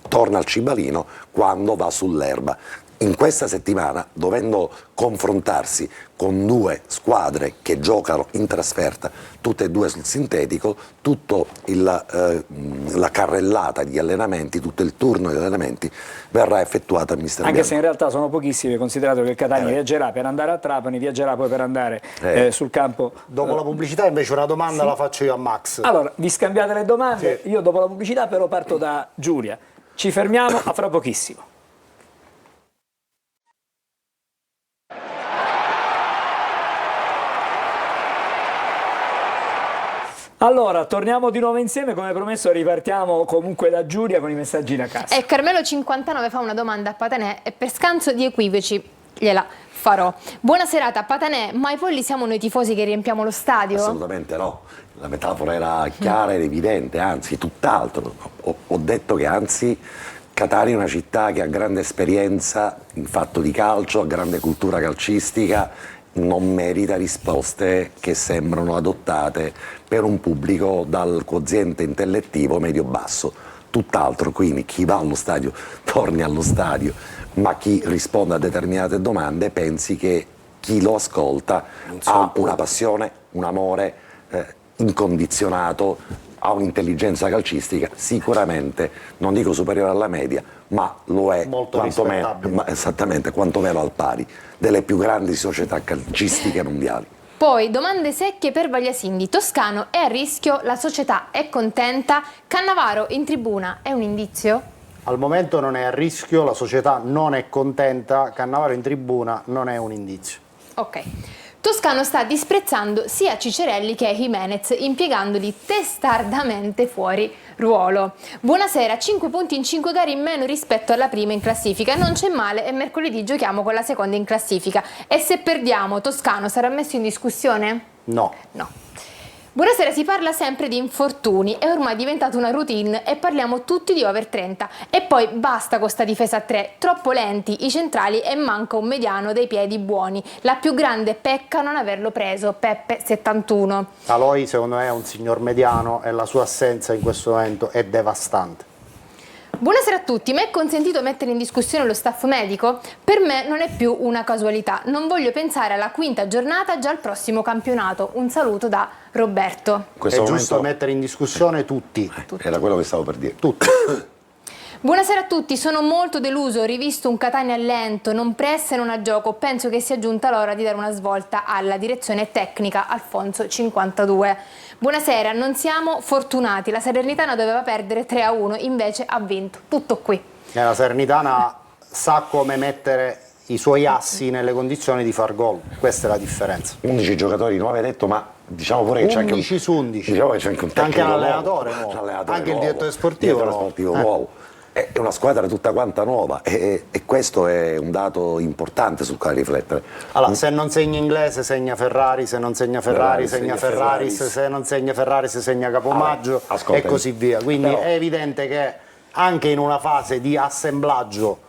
Speaker 3: torna al Cibalino quando va sull'erba. In questa settimana, dovendo confrontarsi con 2 squadre che giocano in trasferta, tutte e 2 sul sintetico, tutta la carrellata di allenamenti, tutto il turno di allenamenti verrà effettuato a Mister
Speaker 1: Anche
Speaker 3: Bianco.
Speaker 1: se in realtà sono pochissimi, considerato che il Catania viaggerà per andare a Trapani, viaggerà poi per andare sul campo.
Speaker 2: Dopo la pubblicità invece una domanda la faccio io a Max.
Speaker 1: Allora, vi scambiate le domande, io dopo la pubblicità però parto da Giulia. Ci fermiamo a fra pochissimo. Allora, torniamo di nuovo insieme, come promesso ripartiamo comunque da Giulia con i messaggi da casa.
Speaker 5: E Carmelo59 fa una domanda a Patanè e per scanso di equivoci gliela farò. Buona serata Patanè, ma i polli siamo noi tifosi che riempiamo lo stadio?
Speaker 3: Assolutamente no, la metafora era chiara ed evidente, anzi tutt'altro. Ho detto che anzi Catania è una città che ha grande esperienza in fatto di calcio, ha grande cultura calcistica, non merita risposte che sembrano adottate per un pubblico dal quoziente intellettivo medio-basso. Tutt'altro, quindi chi va allo stadio torni allo stadio, ma chi risponde a determinate domande pensi che chi lo ascolta ha una passione, un amore incondizionato, ha un'intelligenza calcistica sicuramente, non dico superiore alla media, ma lo è
Speaker 2: molto
Speaker 3: quantomeno,
Speaker 2: rispettabile.
Speaker 3: esattamente, quantomeno al pari delle più grandi società calcistiche mondiali.
Speaker 5: Poi domande secche per Vagliasindi. Toscano è a rischio, la società è contenta, Cannavaro in tribuna è un indizio?
Speaker 2: Al momento non è a rischio, la società non è contenta, Cannavaro in tribuna non è un indizio.
Speaker 5: Ok. Toscano sta disprezzando sia Cicerelli che Jimenez, impiegandoli testardamente fuori ruolo. Buonasera, 5 punti in 5 gare in meno rispetto alla prima in classifica. Non c'è male e mercoledì giochiamo con la seconda in classifica. E se perdiamo, Toscano sarà messo in discussione?
Speaker 2: No.
Speaker 5: No. Buonasera, si parla sempre di infortuni, è ormai diventata una routine e parliamo tutti di over 30. E poi basta con sta difesa a 3, troppo lenti i centrali e manca un mediano dei piedi buoni. La più grande pecca non averlo preso, Peppe 71.
Speaker 2: Aloi secondo me è un signor mediano e la sua assenza in questo momento è devastante.
Speaker 5: Buonasera a tutti, mi è consentito mettere in discussione lo staff medico? Per me non è più una casualità, non voglio pensare alla quinta giornata già al prossimo campionato. Un saluto da Roberto.
Speaker 3: In questo
Speaker 2: È giusto
Speaker 3: momento
Speaker 2: mettere in discussione tutti.
Speaker 3: era quello che stavo per dire.
Speaker 2: Tutti.
Speaker 5: Buonasera a tutti, sono molto deluso, ho rivisto un Catania lento, non pressa e non a gioco, penso che sia giunta l'ora di dare una svolta alla direzione tecnica. Alfonso 52. Buonasera, non siamo fortunati, la Salernitana doveva perdere 3-1, invece ha vinto, tutto qui.
Speaker 2: La Salernitana sa come mettere i suoi assi nelle condizioni di far gol, questa è la differenza.
Speaker 3: 11 giocatori nuovi, hai detto, ma diciamo pure che c'è anche
Speaker 2: 11 su 11.
Speaker 3: diciamo che c'è anche un
Speaker 2: Anche
Speaker 3: tecnico
Speaker 2: l'allenatore
Speaker 3: nuovo,
Speaker 2: nuovo.
Speaker 3: l'allenatore
Speaker 2: Anche il
Speaker 3: nuovo,
Speaker 2: direttore sportivo
Speaker 3: direttore
Speaker 2: nuovo.
Speaker 3: sportivo nuovo. È una squadra tutta quanta nuova e questo è un dato importante sul quale riflettere.
Speaker 2: Allora, se non segna inglese segna Ferrari, se non segna Ferrari segna Ferraris, se non segna Ferrari segna Capomaggio e così via. Quindi
Speaker 3: però,
Speaker 2: è evidente che anche in una fase di assemblaggio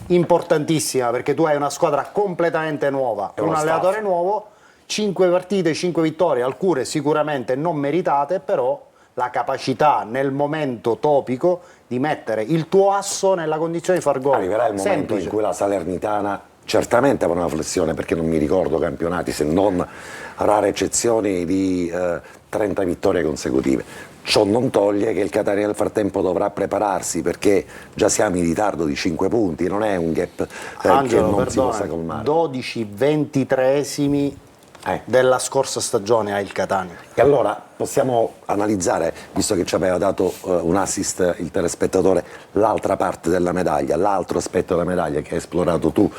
Speaker 2: importantissima, perché tu hai una squadra completamente nuova, un allenatore nuovo, 5 partite, 5 vittorie, alcune sicuramente non meritate, però la capacità nel momento topico di mettere il tuo asso nella condizione di far gol.
Speaker 3: Arriverà il momento
Speaker 2: Semplice.
Speaker 3: in cui la Salernitana certamente avrà una flessione, perché non mi ricordo campionati, se non rare eccezioni, di 30 vittorie consecutive. Ciò non toglie che il Catania nel frattempo dovrà prepararsi, perché già siamo in ritardo di 5 punti, non è un gap
Speaker 2: Angelo,
Speaker 3: che non si
Speaker 2: perdona,
Speaker 3: possa colmare.
Speaker 2: 12-23esimi della scorsa stagione ha il Catania.
Speaker 3: E allora possiamo analizzare, visto che ci aveva dato un assist il telespettatore, l'altra parte della medaglia, l'altro aspetto della medaglia che hai esplorato tu,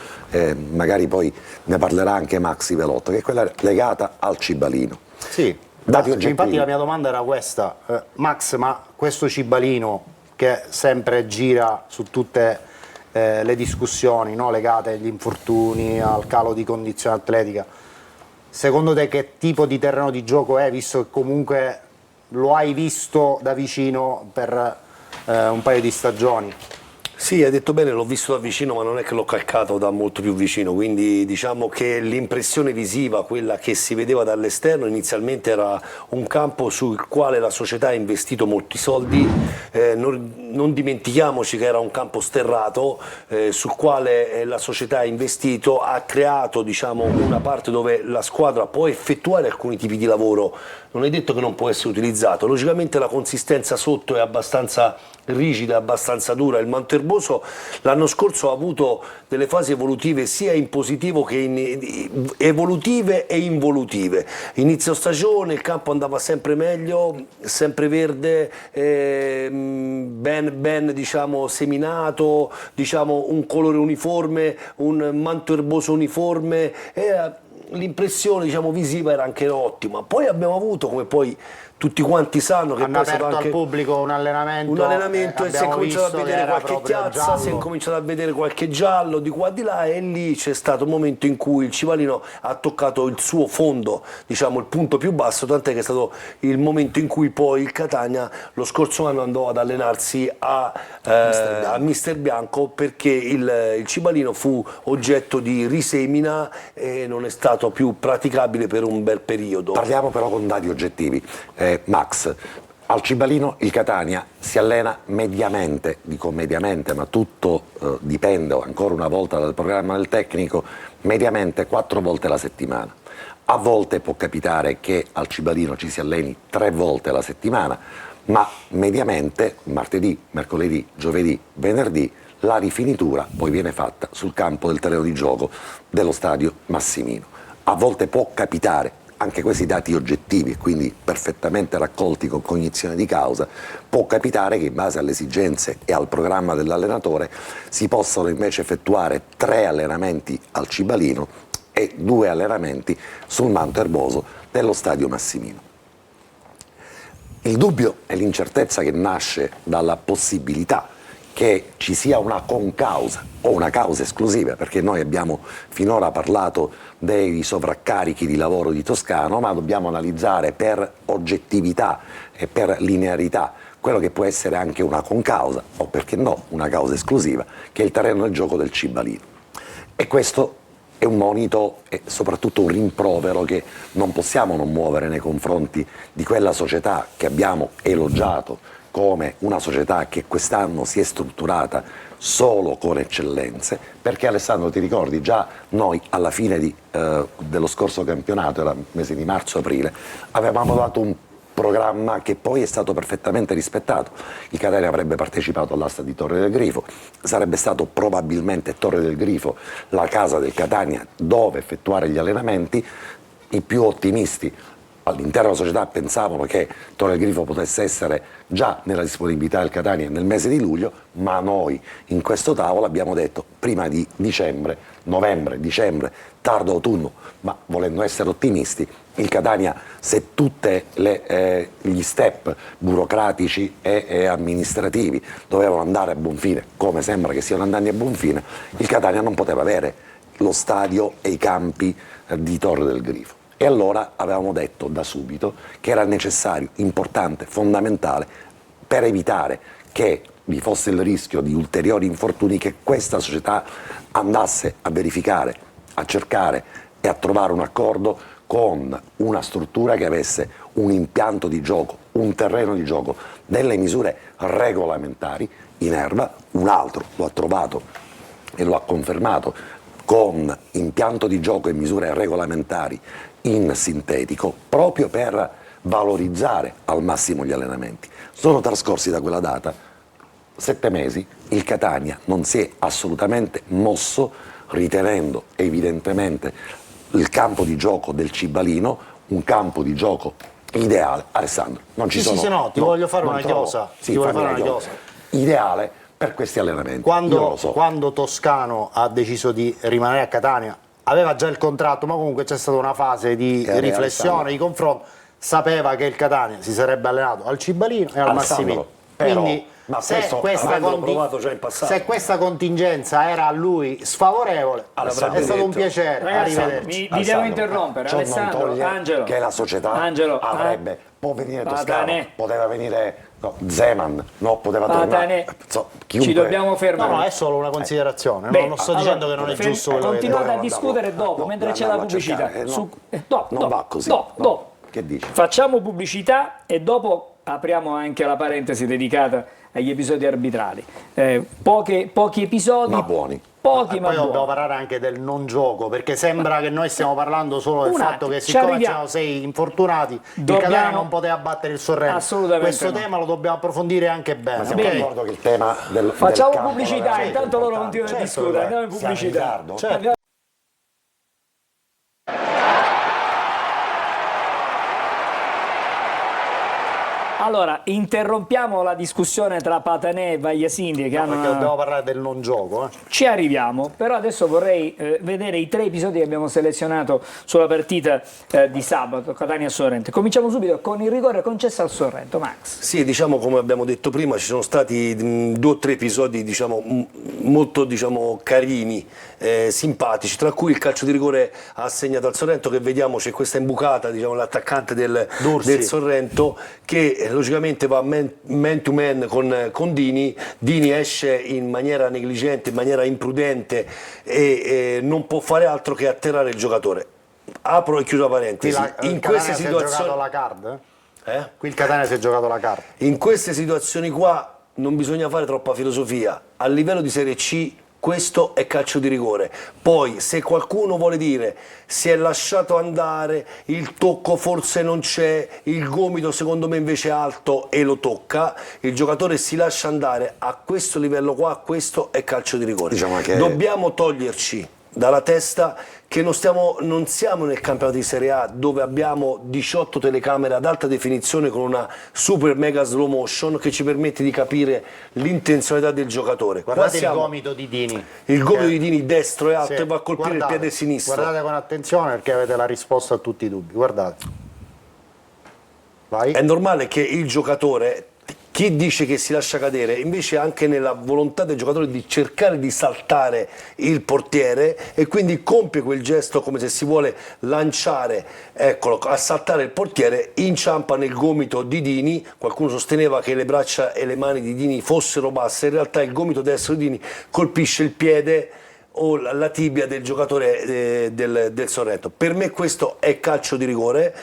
Speaker 3: magari poi ne parlerà anche Maxi Velotto, che è quella legata al Cibalino.
Speaker 2: Sì,
Speaker 3: Dati oggettivi.
Speaker 2: infatti la mia domanda era questa. Max, ma questo Cibalino che sempre gira su tutte le discussioni, no, legate agli infortuni, al calo di condizione atletica, secondo te che tipo di terreno di gioco è, visto che comunque lo hai visto da vicino per un paio di stagioni?
Speaker 4: Sì, hai detto bene, l'ho visto da vicino, ma non è che l'ho calcato da molto più vicino, quindi diciamo che l'impressione visiva, quella che si vedeva dall'esterno, inizialmente era un campo sul quale la società ha investito molti soldi, non dimentichiamoci che era un campo sterrato, sul quale la società ha investito, ha creato, diciamo, una parte dove la squadra può effettuare alcuni tipi di lavoro, non è detto che non può essere utilizzato, logicamente la consistenza sotto è abbastanza rigida, abbastanza dura. Il manto erboso l'anno scorso ha avuto delle fasi evolutive sia in positivo che evolutive e involutive. Inizio stagione il campo andava sempre meglio, sempre verde, ben diciamo seminato, diciamo un colore uniforme, un manto erboso uniforme, l'impressione, diciamo, visiva era anche ottima. Poi abbiamo avuto, come poi tutti quanti sanno, che
Speaker 2: hanno
Speaker 4: poi è stato
Speaker 2: aperto
Speaker 4: anche
Speaker 2: al pubblico un allenamento
Speaker 4: e si è cominciato a vedere qualche chiazza,
Speaker 2: giallo.
Speaker 4: si è cominciato a vedere qualche giallo di qua di là, e lì c'è stato un momento in cui il Cibalino ha toccato il suo fondo, diciamo il punto più basso, tant'è che è stato il momento in cui poi il Catania lo scorso anno andò ad allenarsi a Mister Bianco, perché il Cibalino fu oggetto di risemina e non è stato più praticabile per un bel periodo.
Speaker 3: Parliamo però con dati oggettivi. Max, al Cibalino il Catania si allena mediamente, dico mediamente, ma tutto dipende ancora una volta dal programma del tecnico, mediamente 4 volte alla settimana. A volte può capitare che al Cibalino ci si alleni 3 volte alla settimana, ma mediamente martedì, mercoledì, giovedì, venerdì la rifinitura poi viene fatta sul campo del terreno di gioco dello stadio Massimino. A volte può capitare, anche questi dati oggettivi e quindi perfettamente raccolti con cognizione di causa, può capitare che in base alle esigenze e al programma dell'allenatore si possano invece effettuare 3 allenamenti al Cibalino e 2 allenamenti sul manto erboso dello stadio Massimino. Il dubbio e l'incertezza che nasce dalla possibilità che ci sia una concausa o una causa esclusiva, perché noi abbiamo finora parlato dei sovraccarichi di lavoro di Toscano, ma dobbiamo analizzare per oggettività e per linearità quello che può essere anche una concausa, o perché no, una causa esclusiva, che è il terreno del gioco del Cibalino. E questo è un monito e soprattutto un rimprovero che non possiamo non muovere nei confronti di quella società che abbiamo elogiato come una società che quest'anno si è strutturata solo con eccellenze, perché Alessandro, ti ricordi, già noi alla fine dello scorso campionato, era il mese di marzo-aprile, avevamo dato un programma che poi è stato perfettamente rispettato. Il Catania avrebbe partecipato all'asta di Torre del Grifo, sarebbe stato probabilmente Torre del Grifo la casa del Catania dove effettuare gli allenamenti. I più ottimisti all'interno della società pensavano che Torre del Grifo potesse essere già nella disponibilità del Catania nel mese di luglio, ma noi in questo tavolo abbiamo detto prima di dicembre, novembre, dicembre, tardo autunno, ma volendo essere ottimisti, il Catania, se tutti gli step burocratici e amministrativi dovevano andare a buon fine, come sembra che stiano andando a buon fine, il Catania non poteva avere lo stadio e i campi di Torre del Grifo. E allora avevamo detto da subito che era necessario, importante, fondamentale, per evitare che vi fosse il rischio di ulteriori infortuni, che questa società andasse a verificare, a cercare e a trovare un accordo con una struttura che avesse un impianto di gioco, un terreno di gioco, delle misure regolamentari in erba. Un altro lo ha trovato e lo ha confermato con impianto di gioco e misure regolamentari in sintetico, proprio per valorizzare al massimo gli allenamenti. Sono trascorsi da quella data 7 mesi, il Catania non si è assolutamente mosso, ritenendo evidentemente il campo di gioco del Cibalino un campo di gioco ideale. Alessandro, non ci sono...
Speaker 2: Sì, no, ti voglio fare una chiosa.
Speaker 3: Sì, ideale per questi allenamenti.
Speaker 2: Quando Toscano ha deciso di rimanere a Catania, aveva già il contratto, ma comunque c'è stata una fase di riflessione, di confronto, sapeva che il Catania si sarebbe allenato al Cibalino e al Massimino. Quindi se questa contingenza era a lui sfavorevole, è stato un piacere. Arrivederci.
Speaker 1: Vi devo interrompere,
Speaker 3: Ciò
Speaker 1: Alessandro,
Speaker 3: non toglie
Speaker 1: Angelo.
Speaker 3: che la società avrebbe, può venire Toscano, poteva venire Zeman, poteva tornare.
Speaker 1: Ci dobbiamo fermare.
Speaker 2: No, è solo una considerazione. Non sto dicendo che non è giusto quello che
Speaker 1: continuate a discutere dopo, mentre c'è la pubblicità.
Speaker 3: Non va così. Che dici?
Speaker 1: Facciamo pubblicità e dopo apriamo anche la parentesi dedicata agli episodi arbitrali. Pochi episodi,
Speaker 3: ma buoni.
Speaker 1: Pochi,
Speaker 2: ma poi dobbiamo parlare anche del non gioco, perché sembra che noi stiamo parlando solo del fatto che siccome c'erano 6 infortunati il Catania non poteva battere il Sorrento.
Speaker 1: Assolutamente
Speaker 2: questo tema lo dobbiamo approfondire anche bene.
Speaker 3: Ma siamo d'accordo che il tema
Speaker 1: facciamo
Speaker 3: del
Speaker 1: pubblicità,
Speaker 3: campo,
Speaker 1: intanto loro continuano a discutere, andiamo in pubblicità. Allora, interrompiamo la discussione tra Patanè e Vagliasindi che
Speaker 2: perché dobbiamo parlare del non gioco.
Speaker 1: Ci arriviamo, però adesso vorrei vedere i 3 episodi che abbiamo selezionato sulla partita di sabato, Catania-Sorrento. Cominciamo subito con il rigore concesso al Sorrento. Max.
Speaker 4: Sì, diciamo, come abbiamo detto prima, ci sono stati 2 o 3 episodi molto carini, simpatici, tra cui il calcio di rigore assegnato al Sorrento, che vediamo c'è questa imbucata, l'attaccante del Sorrento che logicamente va man to man con Dini. Dini esce in maniera negligente, in maniera imprudente e non può fare altro che atterrare il giocatore. Apro e chiudo la parentesi.
Speaker 2: In queste situazioni la card? Qui il Catania si è giocato la card.
Speaker 4: In queste situazioni qua non bisogna fare troppa filosofia. A livello di Serie C questo è calcio di rigore. Poi se qualcuno vuole dire si è lasciato andare, il tocco forse non c'è, il gomito secondo me invece è alto e lo tocca, il giocatore si lascia andare a questo livello qua, questo è calcio di rigore. Dobbiamo toglierci dalla testa che non siamo nel campionato di Serie A dove abbiamo 18 telecamere ad alta definizione con una super mega slow motion che ci permette di capire l'intenzionalità del giocatore.
Speaker 2: Guardate il gomito di Dini.
Speaker 4: Il gomito di Dini destro è alto e va a colpire il piede sinistro.
Speaker 2: Guardate con attenzione perché avete la risposta a tutti i dubbi. Guardate. Vai.
Speaker 4: È normale che il giocatore, chi dice che si lascia cadere, invece anche nella volontà del giocatore di cercare di saltare il portiere e quindi compie quel gesto come se si vuole lanciare, eccolo, a saltare il portiere, inciampa nel gomito di Dini. Qualcuno sosteneva che le braccia e le mani di Dini fossero basse, in realtà il gomito destro di Dini colpisce il piede o la tibia del giocatore del Sorrento. Per me questo è calcio di rigore,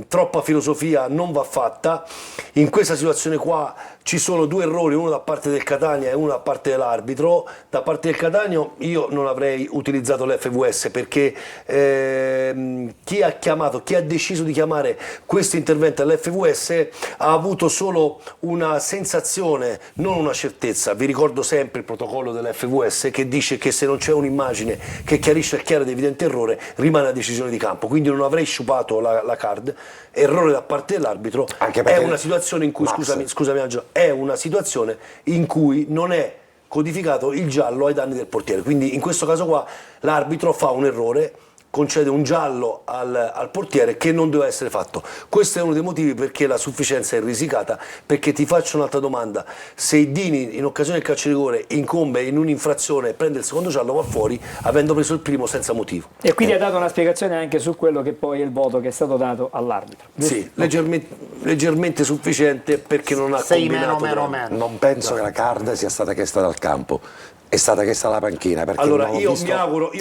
Speaker 4: troppa filosofia non va fatta. In questa situazione qua ci sono 2 errori, uno da parte del Catania e uno da parte dell'arbitro. Da parte del Catania io non avrei utilizzato l'FVS perché chi ha deciso di chiamare questo intervento all'FVS ha avuto solo una sensazione, non una certezza. Vi ricordo sempre il protocollo dell'FVS che dice che se non c'è un'immagine che chiarisce il chiaro ed evidente errore rimane la decisione di campo, quindi non avrei sciupato la card, errore da parte dell'arbitro.
Speaker 3: Anche perché
Speaker 4: è una situazione in cui, scusami Angelo, è una situazione in cui non è codificato il giallo ai danni del portiere, quindi in questo caso qua l'arbitro fa un errore, concede un giallo al portiere che non doveva essere fatto. Questo è uno dei motivi perché la sufficienza è risicata, perché ti faccio un'altra domanda: se il Dini in occasione del calcio di rigore incombe in un'infrazione e prende il secondo giallo, va fuori avendo preso il primo senza motivo.
Speaker 1: E quindi ha dato una spiegazione anche su quello che poi è il voto che è stato dato all'arbitro.
Speaker 4: Sì, leggermente sufficiente perché non ha
Speaker 2: 6
Speaker 4: combinato
Speaker 2: meno.
Speaker 3: non penso che la card sia stata chiesta dal campo, è stata chiesta alla panchina. Perché
Speaker 4: allora
Speaker 3: non ho
Speaker 4: io
Speaker 3: visto...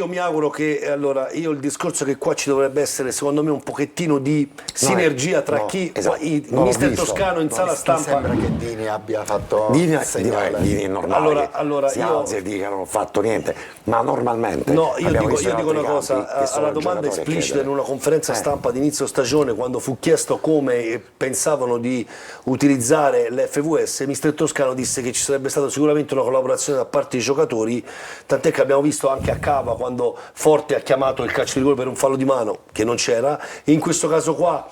Speaker 4: mi auguro che il discorso è che qua ci dovrebbe essere secondo me un pochettino di sinergia tra mister Toscano in sala stampa.
Speaker 6: Mi sembra che Dini abbia fatto
Speaker 3: Dini
Speaker 6: segnale.
Speaker 3: è normale
Speaker 4: Allora,
Speaker 3: si alza e dica che non ho fatto niente, ma normalmente
Speaker 4: no, io
Speaker 3: abbiamo
Speaker 4: dico
Speaker 3: visto in
Speaker 4: una
Speaker 3: altri
Speaker 4: cosa,
Speaker 3: campi che sono
Speaker 4: alla
Speaker 3: il
Speaker 4: domanda
Speaker 3: giocatore a
Speaker 4: esplicita
Speaker 3: chiedere.
Speaker 4: in una conferenza stampa di inizio stagione, quando fu chiesto come pensavano di utilizzare l'FVS, mister Toscano disse che ci sarebbe stata sicuramente una collaborazione da parte dei giocatori, tant'è che abbiamo visto anche a Cava quando Forte ha chiamato il calcio di rigore per un fallo di mano che non c'era. In questo caso qua,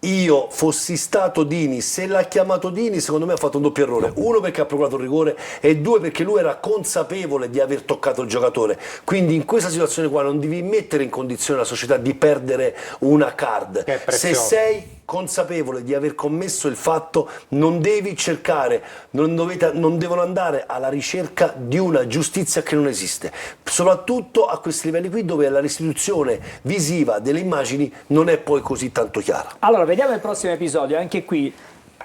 Speaker 4: io fossi stato Dini, se l'ha chiamato Dini secondo me ha fatto un doppio errore, uno perché ha procurato il rigore e due perché lui era consapevole di aver toccato il giocatore, quindi in questa situazione qua non devi mettere in condizione la società di perdere una card. Se sei consapevole di aver commesso il fatto non devi cercare, non devono andare alla ricerca di una giustizia che non esiste, soprattutto a questi livelli qui dove la restituzione visiva delle immagini non è poi così tanto chiara.
Speaker 1: Allora, vediamo il prossimo episodio. Anche qui,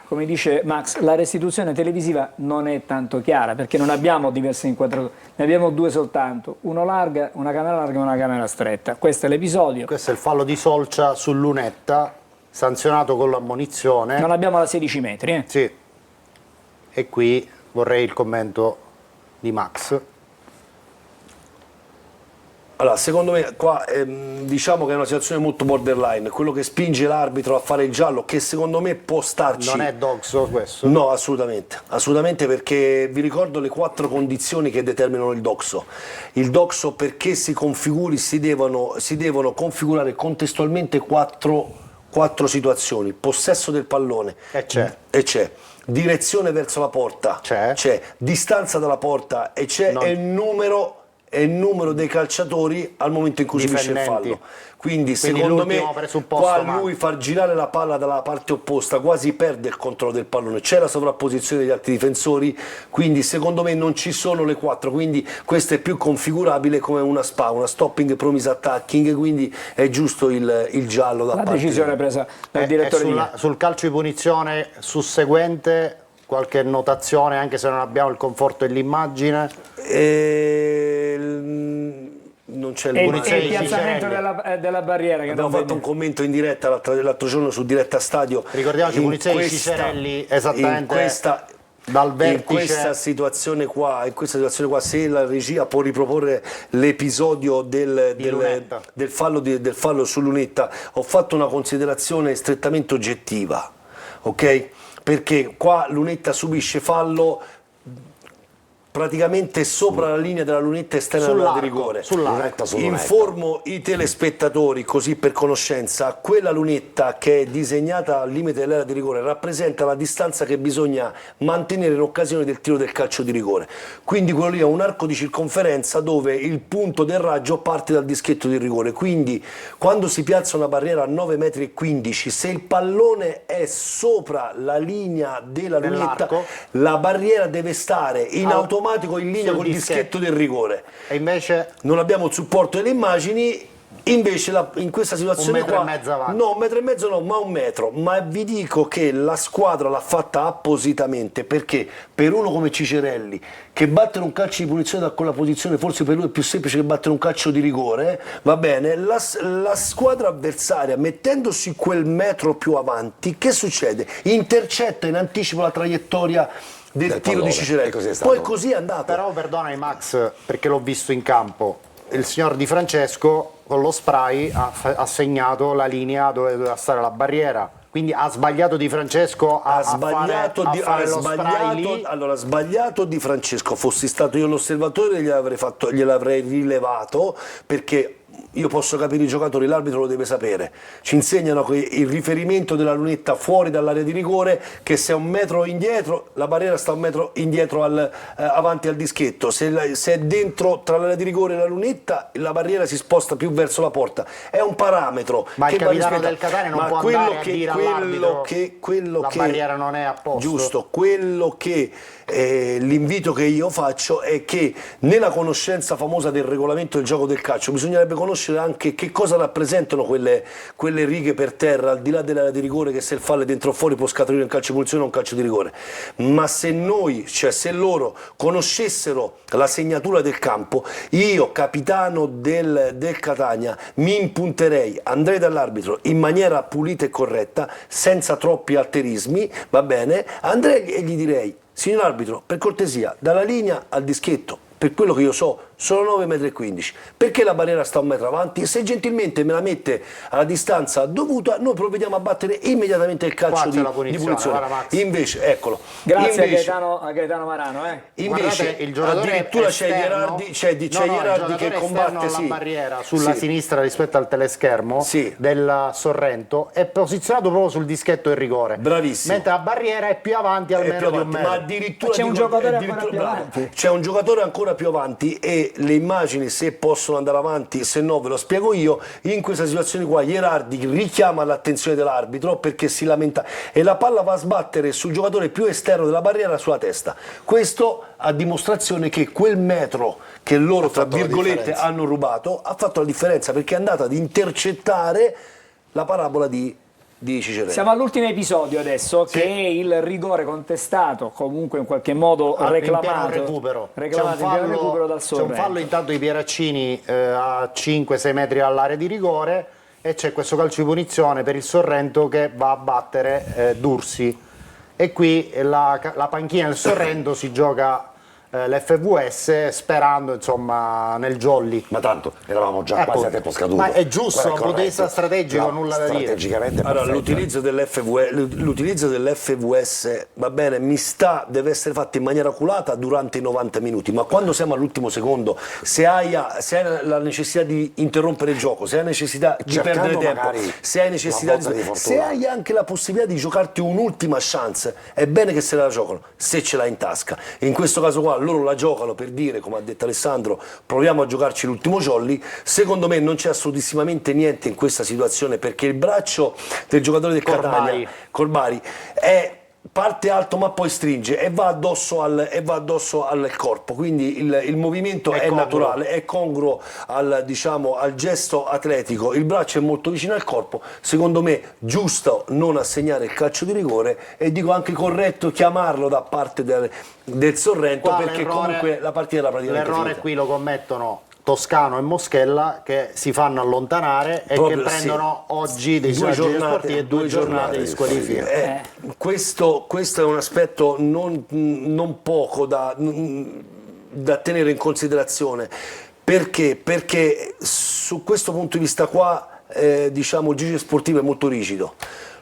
Speaker 1: come dice Max, la restituzione televisiva non è tanto chiara perché non abbiamo diverse inquadrature, ne abbiamo due soltanto, una camera larga e una camera stretta. Questo è l'episodio.
Speaker 2: Questo è il fallo di Solcia su Lunetta, sanzionato con l'ammonizione.
Speaker 1: Non abbiamo la 16 metri.
Speaker 2: Sì. E qui vorrei il commento di Max.
Speaker 4: Allora, secondo me qua diciamo che è una situazione molto borderline, quello che spinge l'arbitro a fare il giallo, che secondo me può starci.
Speaker 2: Non è doxo questo?
Speaker 4: No, assolutamente, perché vi ricordo le 4 condizioni che determinano il doxo. Il doxo, perché si configuri, si devono configurare contestualmente 4 situazioni: possesso del pallone,
Speaker 2: E c'è.
Speaker 4: direzione verso la porta,
Speaker 2: C'è.
Speaker 4: distanza dalla porta e c'è
Speaker 2: Non-
Speaker 4: e il numero dei calciatori al momento in cui subisce il
Speaker 2: Difendenti.
Speaker 4: fallo. Quindi secondo me
Speaker 2: l'ultimo presupposto
Speaker 4: qua
Speaker 2: manca.
Speaker 4: lui far girare la palla dalla parte opposta quasi perde il controllo del pallone, c'è la sovrapposizione degli altri difensori, quindi secondo me non ci sono le 4, quindi questo è più configurabile come una stopping promise attacking, quindi è giusto il giallo da
Speaker 1: La
Speaker 4: parte
Speaker 1: decisione presa dal direttore di
Speaker 2: sul calcio di punizione susseguente qualche notazione, anche se non abbiamo il conforto dell'immagine?
Speaker 4: non c'è
Speaker 1: e
Speaker 4: il
Speaker 1: il piazzamento della barriera che
Speaker 4: abbiamo
Speaker 1: non
Speaker 4: fatto un
Speaker 1: vede.
Speaker 4: commento in diretta l'altro giorno su Diretta Stadio.
Speaker 2: Ricordiamoci, punizione di Cicerelli esattamente dal vertice.
Speaker 4: In questa situazione qua, se la regia può riproporre l'episodio del fallo su Lunetta, ho fatto una considerazione strettamente oggettiva, ok? Perché qua Lunetta subisce fallo praticamente sopra la linea della lunetta esterna della di rigore. Informo i telespettatori, così per conoscenza, quella lunetta che è disegnata al limite dell'area di rigore rappresenta la distanza che bisogna mantenere in occasione del tiro del calcio di rigore. Quindi quello lì è un arco di circonferenza dove il punto del raggio parte dal dischetto di rigore. Quindi quando si piazza una barriera a 9,15 m, se il pallone è sopra la linea della lunetta, la barriera deve stare in automatico in linea con il dischetto del rigore.
Speaker 2: E invece
Speaker 4: non abbiamo il supporto delle immagini, invece in questa situazione qua
Speaker 2: 1,5 m avanti.
Speaker 4: no, 1,5 m no, ma 1 metro. Ma vi dico che la squadra l'ha fatta appositamente, perché per uno come Cicerelli, che battere un calcio di punizione da quella posizione forse per lui è più semplice che battere un calcio di rigore, va bene, la squadra avversaria mettendosi quel metro più avanti, che succede? Intercetta in anticipo la traiettoria del tiro di Cicerelli, poi così è andato.
Speaker 2: Però perdonami Max, perché l'ho visto in campo, il signor Di Francesco con lo spray ha segnato la linea dove doveva stare la barriera, Quindi ha sbagliato Di Francesco a fare lo spray lì?
Speaker 4: Allora, sbagliato Di Francesco, fossi stato io l'osservatore gliel'avrei rilevato, perché io posso capire i giocatori, l'arbitro lo deve sapere. Ci insegnano che il riferimento della lunetta fuori dall'area di rigore, che se è 1 metro indietro, la barriera sta 1 metro indietro avanti al dischetto. Se è dentro tra l'area di rigore e la lunetta, la barriera si sposta più verso la porta. È un parametro.
Speaker 2: Ma
Speaker 4: che
Speaker 2: il capitano del Catania non può andare a dire all'arbitro la barriera non è a posto.
Speaker 4: Giusto, quello che l'invito che io faccio è che nella conoscenza famosa del regolamento del gioco del calcio bisognerebbe conoscere anche che cosa rappresentano quelle righe per terra, al di là dell'area di rigore, che se il fallo è dentro o fuori può scaturire un calcio di punizione o un calcio di rigore. Ma se se loro conoscessero la segnatura del campo, io capitano del Catania mi impunterei, andrei dall'arbitro in maniera pulita e corretta, senza troppi alterismi, va bene, andrei e gli direi: signor arbitro, per cortesia, dalla linea al dischetto, per quello che io so, sono 9,15 m. Perché la barriera sta 1 metro avanti? Se gentilmente me la mette alla distanza dovuta, noi provvediamo a battere immediatamente il calcio di punizione. Invece, eccolo.
Speaker 1: Grazie
Speaker 4: invece,
Speaker 1: a Gaetano Marano.
Speaker 2: Invece
Speaker 4: Guardate,
Speaker 2: il giocatore
Speaker 4: addirittura
Speaker 2: esterno,
Speaker 4: c'è Gherardi che combatte
Speaker 2: alla barriera sulla sinistra rispetto al teleschermo del Sorrento, è posizionato proprio sul dischetto del rigore.
Speaker 4: Bravissimo.
Speaker 2: Mentre la barriera è più avanti almeno di 1 metro.
Speaker 4: Ma addirittura
Speaker 1: c'è un giocatore ancora più avanti.
Speaker 4: C'è un giocatore ancora più avanti, e le immagini, se possono andare avanti, se no ve lo spiego io. In questa situazione qua Gherardi richiama l'attenzione dell'arbitro perché si lamenta e la palla va a sbattere sul giocatore più esterno della barriera sulla testa. Questo a dimostrazione che quel metro che loro tra virgolette hanno rubato ha fatto la differenza, perché è andata ad intercettare la parabola di Cicerelli.
Speaker 1: Siamo all'ultimo episodio adesso, che è il rigore contestato, comunque in qualche modo reclamato.
Speaker 2: Recupero.
Speaker 1: Reclamato in pieno recupero dal Sorrento.
Speaker 2: C'è un fallo intanto di Pieraccini a 5-6 metri dall'area di rigore, e c'è questo calcio di punizione per il Sorrento che va a battere Dursi. E qui la panchina del Sorrento si gioca l'FVS sperando insomma nel jolly.
Speaker 3: Ma tanto eravamo già quasi a tempo scaduto.
Speaker 2: Ma è giusto, dal punto di vista strategico, nulla da dire.
Speaker 3: Strategicamente
Speaker 4: allora,
Speaker 3: perfetto.
Speaker 4: l'utilizzo dell'FVS va bene, deve essere fatto in maniera oculata durante i 90 minuti, ma quando siamo all'ultimo secondo, se hai la necessità di interrompere il gioco, se hai la necessità di perdere tempo, se hai necessità se hai anche la possibilità di giocarti un'ultima chance, è bene che se la giocano, se ce l'hai in tasca. In questo caso qua loro la giocano per dire, come ha detto Alessandro, proviamo a giocarci l'ultimo jolly. Secondo me non c'è assolutissimamente niente in questa situazione, perché il braccio del giocatore del Catania, Corbari, parte alto ma poi stringe e va addosso al corpo, quindi il movimento è naturale, è congruo al gesto atletico, il braccio è molto vicino al corpo. Secondo me giusto non assegnare il calcio di rigore, e dico anche corretto chiamarlo da parte del Sorrento,
Speaker 2: qua
Speaker 4: perché comunque la partita era praticamente
Speaker 2: l'errore
Speaker 4: finita.
Speaker 2: qui lo commettono Toscano e Moschella, che si fanno allontanare e che prendono oggi due giornate di squalifica.
Speaker 4: Questo è un aspetto non poco da tenere in considerazione. Perché su questo punto di vista qua il giudice sportivo è molto rigido.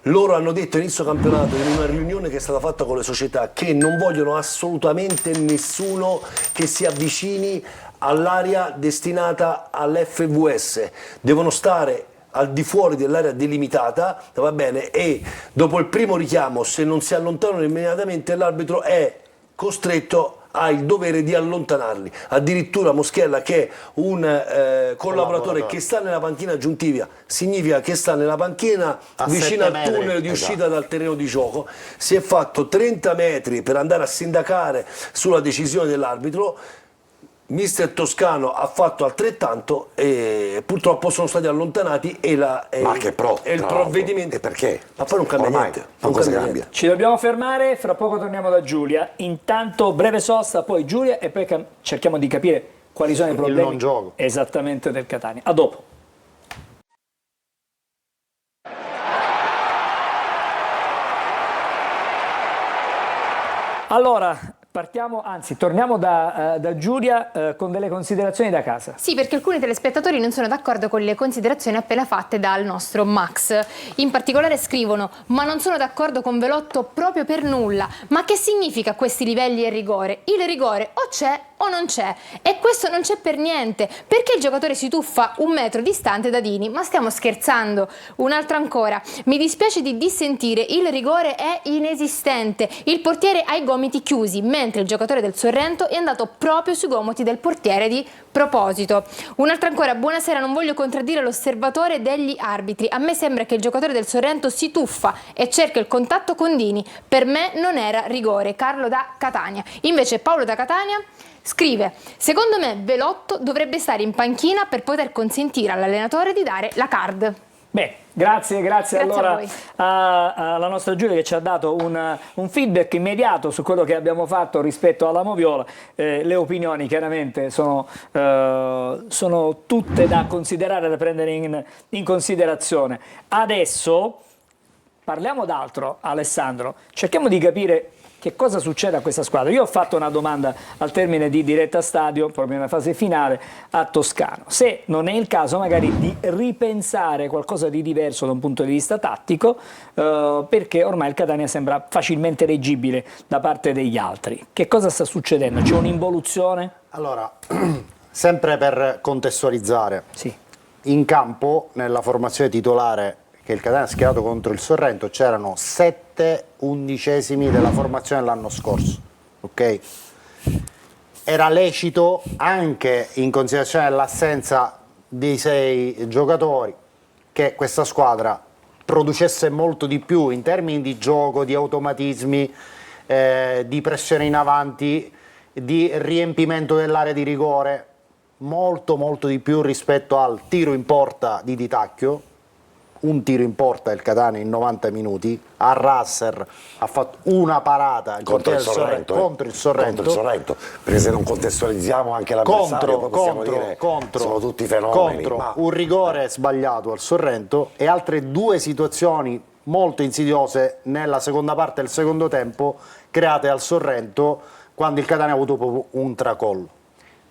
Speaker 4: Loro hanno detto all'inizio campionato, in una riunione che è stata fatta con le società, che non vogliono assolutamente nessuno che si avvicini all'area destinata all'FVS, devono stare al di fuori dell'area delimitata, va bene, e dopo il primo richiamo, se non si allontanano immediatamente, l'arbitro è costretto, ha il dovere di allontanarli. Addirittura Moschella, che è un collaboratore che sta nella panchina aggiuntiva, significa che sta nella panchina vicino al tunnel di uscita dal terreno di gioco, si è fatto 30 metri per andare a sindacare sulla decisione dell'arbitro. Mister Toscano ha fatto altrettanto e purtroppo sono stati allontanati e il provvedimento.
Speaker 3: E perché?
Speaker 4: Ma poi non cambia niente. Non cambia niente.
Speaker 1: Ci dobbiamo fermare, fra poco torniamo da Giulia. Intanto breve sosta, poi Giulia, e poi cerchiamo di capire quali sono i problemi
Speaker 2: non gioco
Speaker 1: esattamente del Catania. A dopo. Allora, torniamo da Giulia con delle considerazioni da casa.
Speaker 5: Sì, perché alcuni telespettatori non sono d'accordo con le considerazioni appena fatte dal nostro Max. In particolare scrivono: ma non sono d'accordo con Velotto proprio per nulla. Ma che significa questi livelli e rigore? Il rigore o c'è o non c'è, e questo non c'è per niente. Perché il giocatore si tuffa 1 metro distante da Dini? Ma stiamo scherzando? Un'altra ancora: mi dispiace di dissentire, il rigore è inesistente, il portiere ha i gomiti chiusi, mentre il giocatore del Sorrento è andato proprio sui gomiti del portiere di proposito. Un'altra ancora: buonasera, non voglio contraddire l'osservatore degli arbitri, a me sembra che il giocatore del Sorrento si tuffa e cerca il contatto con Dini, per me non era rigore. Carlo da Catania. Invece Paolo da Catania scrive: secondo me Velotto dovrebbe stare in panchina per poter consentire all'allenatore di dare la card.
Speaker 1: Beh, grazie allora alla nostra Giulia, che ci ha dato un feedback immediato su quello che abbiamo fatto rispetto alla Moviola. Le opinioni chiaramente sono tutte da considerare, da prendere in considerazione. Adesso parliamo d'altro, Alessandro, cerchiamo di capire che cosa succede a questa squadra. Io ho fatto una domanda al termine di Diretta Stadio, proprio nella fase finale, a Toscano: se non è il caso magari di ripensare qualcosa di diverso da un punto di vista tattico, perché ormai il Catania sembra facilmente leggibile da parte degli altri. Che cosa sta succedendo? C'è un'involuzione?
Speaker 2: Allora, sempre per contestualizzare,
Speaker 1: Sì.
Speaker 2: in campo, nella formazione titolare che il Catania ha schierato contro il Sorrento, c'erano 7/11 della formazione dell'anno scorso, ok? Era lecito, anche in considerazione dell'assenza dei 6 giocatori, che questa squadra producesse molto di più in termini di gioco, di automatismi, di pressione in avanti, di riempimento dell'area di rigore, molto di più rispetto al tiro in porta di Di Tacchio. Un tiro in porta il Catania in 90 minuti, a Rasser ha fatto una parata
Speaker 3: contro il Sorrento,
Speaker 2: contro il Sorrento,
Speaker 3: perché se non contestualizziamo anche l'avversario possiamo dire sono tutti fenomeni,
Speaker 2: contro un rigore sbagliato al Sorrento e altre 2 situazioni molto insidiose nella seconda parte del secondo tempo create al Sorrento, quando il Catania ha avuto proprio un tracollo.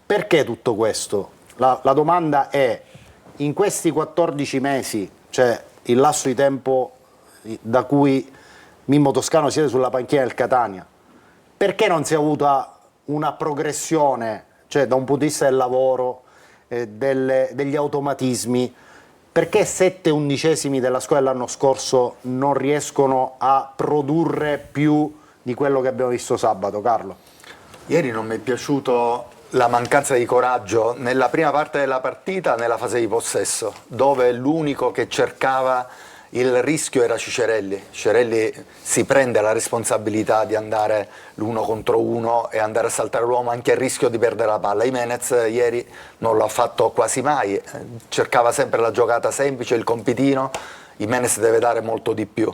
Speaker 2: Perché tutto questo? La domanda è: in questi 14 mesi, cioè il lasso di tempo da cui Mimmo Toscano siede sulla panchina del Catania, perché non si è avuta una progressione, cioè da un punto di vista del lavoro, degli automatismi? Perché 7/11 della squadra dell'anno scorso non riescono a produrre più di quello che abbiamo visto sabato, Carlo?
Speaker 6: Ieri non mi è piaciuto la mancanza di coraggio nella prima parte della partita, nella fase di possesso, dove l'unico che cercava il rischio era Cicerelli. Cicerelli si prende la responsabilità di andare l'1 contro 1 e andare a saltare l'uomo anche a rischio di perdere la palla. Jimenez ieri non l'ha fatto quasi mai, cercava sempre la giocata semplice, il compitino. Jimenez deve dare molto di più.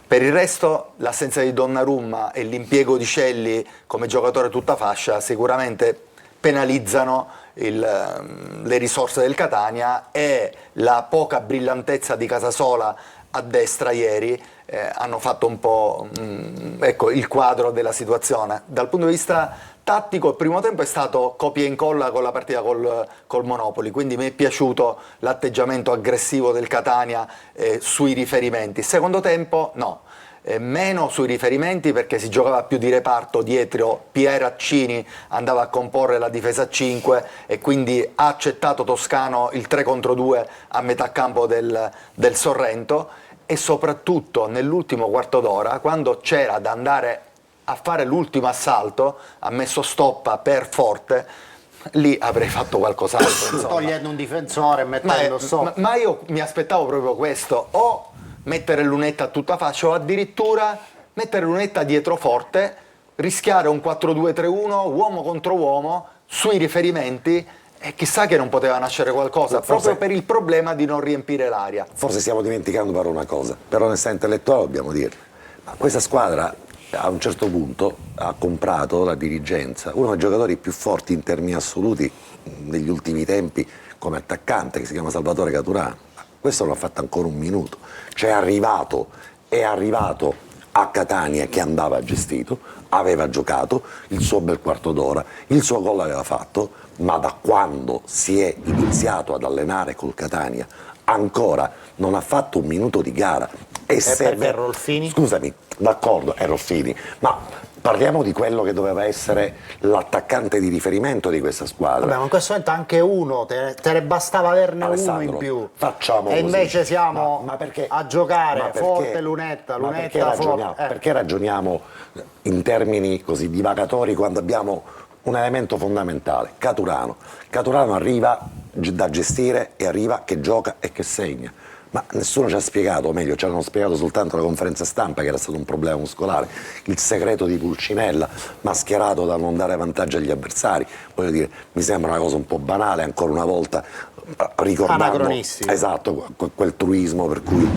Speaker 6: Per il resto l'assenza di Donnarumma e l'impiego di Celli come giocatore tutta fascia sicuramente penalizzano le risorse del Catania, e la poca brillantezza di Casasola a destra ieri hanno fatto un po' il quadro della situazione. Dal punto di vista tattico il primo tempo è stato copia e incolla con la partita col Monopoli, quindi mi è piaciuto l'atteggiamento aggressivo del Catania sui riferimenti. Il secondo tempo no. Meno sui riferimenti, perché si giocava più di reparto dietro. Pieraccini andava a comporre la difesa a 5 e quindi ha accettato Toscano il 3 contro 2 a metà campo del Sorrento, e soprattutto nell'ultimo quarto d'ora, quando c'era da andare a fare l'ultimo assalto, ha messo stoppa per Forte. Lì avrei fatto qualcos'altro,
Speaker 2: togliendo un difensore e mettendo stoppa.
Speaker 6: Ma io mi aspettavo proprio questo: o mettere Lunetta a tutta faccia, o addirittura mettere Lunetta dietro Forte, rischiare un 4-2-3-1, uomo contro uomo, sui riferimenti, e chissà che non poteva nascere qualcosa, proprio per il problema di non riempire l'area.
Speaker 3: Forse stiamo dimenticando però una cosa, per onestà intellettuale dobbiamo dirlo, ma questa squadra a un certo punto ha comprato la dirigenza uno dei giocatori più forti in termini assoluti negli ultimi tempi come attaccante, che si chiama Salvatore Caturano. Questo non ha fatto ancora un minuto, cioè è arrivato a Catania che andava gestito, aveva giocato il suo bel quarto d'ora, il suo gol l'aveva fatto, ma da quando si è iniziato ad allenare col Catania ancora non ha fatto un minuto di gara. E
Speaker 2: perché Rolfini?
Speaker 3: Scusami, d'accordo, è Rolfini, ma parliamo di quello che doveva essere l'attaccante di riferimento di questa squadra.
Speaker 2: Vabbè, ma in questo momento anche uno, te ne bastava averne
Speaker 3: Alessandro,
Speaker 2: uno in più.
Speaker 3: facciamo
Speaker 2: e
Speaker 3: così.
Speaker 2: invece siamo
Speaker 3: Ma perché?
Speaker 2: a giocare
Speaker 3: Ma perché?
Speaker 2: forte Lunetta,
Speaker 3: Ma perché
Speaker 2: Lunetta
Speaker 3: ragioniamo,
Speaker 2: forte.
Speaker 3: perché ragioniamo in termini così divagatori quando abbiamo un elemento fondamentale? Caturano. Caturano arriva da gestire e arriva che gioca e che segna. Ma nessuno ci ha spiegato, o meglio, ci hanno spiegato soltanto la conferenza stampa che era stato un problema muscolare, il segreto di Pulcinella, mascherato da non dare vantaggio agli avversari. Voglio dire, mi sembra una cosa un po' banale, ancora una volta ricordando
Speaker 2: anacronistica.
Speaker 3: esatto, quel truismo per cui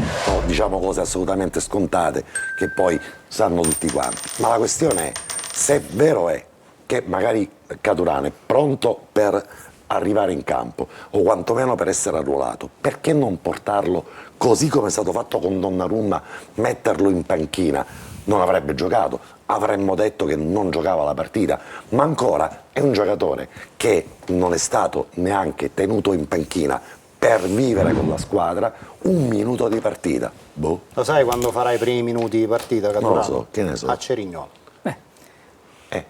Speaker 3: diciamo cose assolutamente scontate che poi sanno tutti quanti. Ma la questione è, se vero è che magari Caturano è pronto per arrivare in campo o quantomeno per essere arruolato, perché non portarlo così come è stato fatto con Donnarumma, metterlo in panchina? Non avrebbe giocato, avremmo detto che non giocava la partita, ma ancora è un giocatore che non è stato neanche tenuto in panchina per vivere con la squadra un minuto di partita. Boh.
Speaker 2: Lo sai quando farà i primi minuti di partita, Caturano?
Speaker 3: Non lo so, che ne so.
Speaker 2: A Cerignola.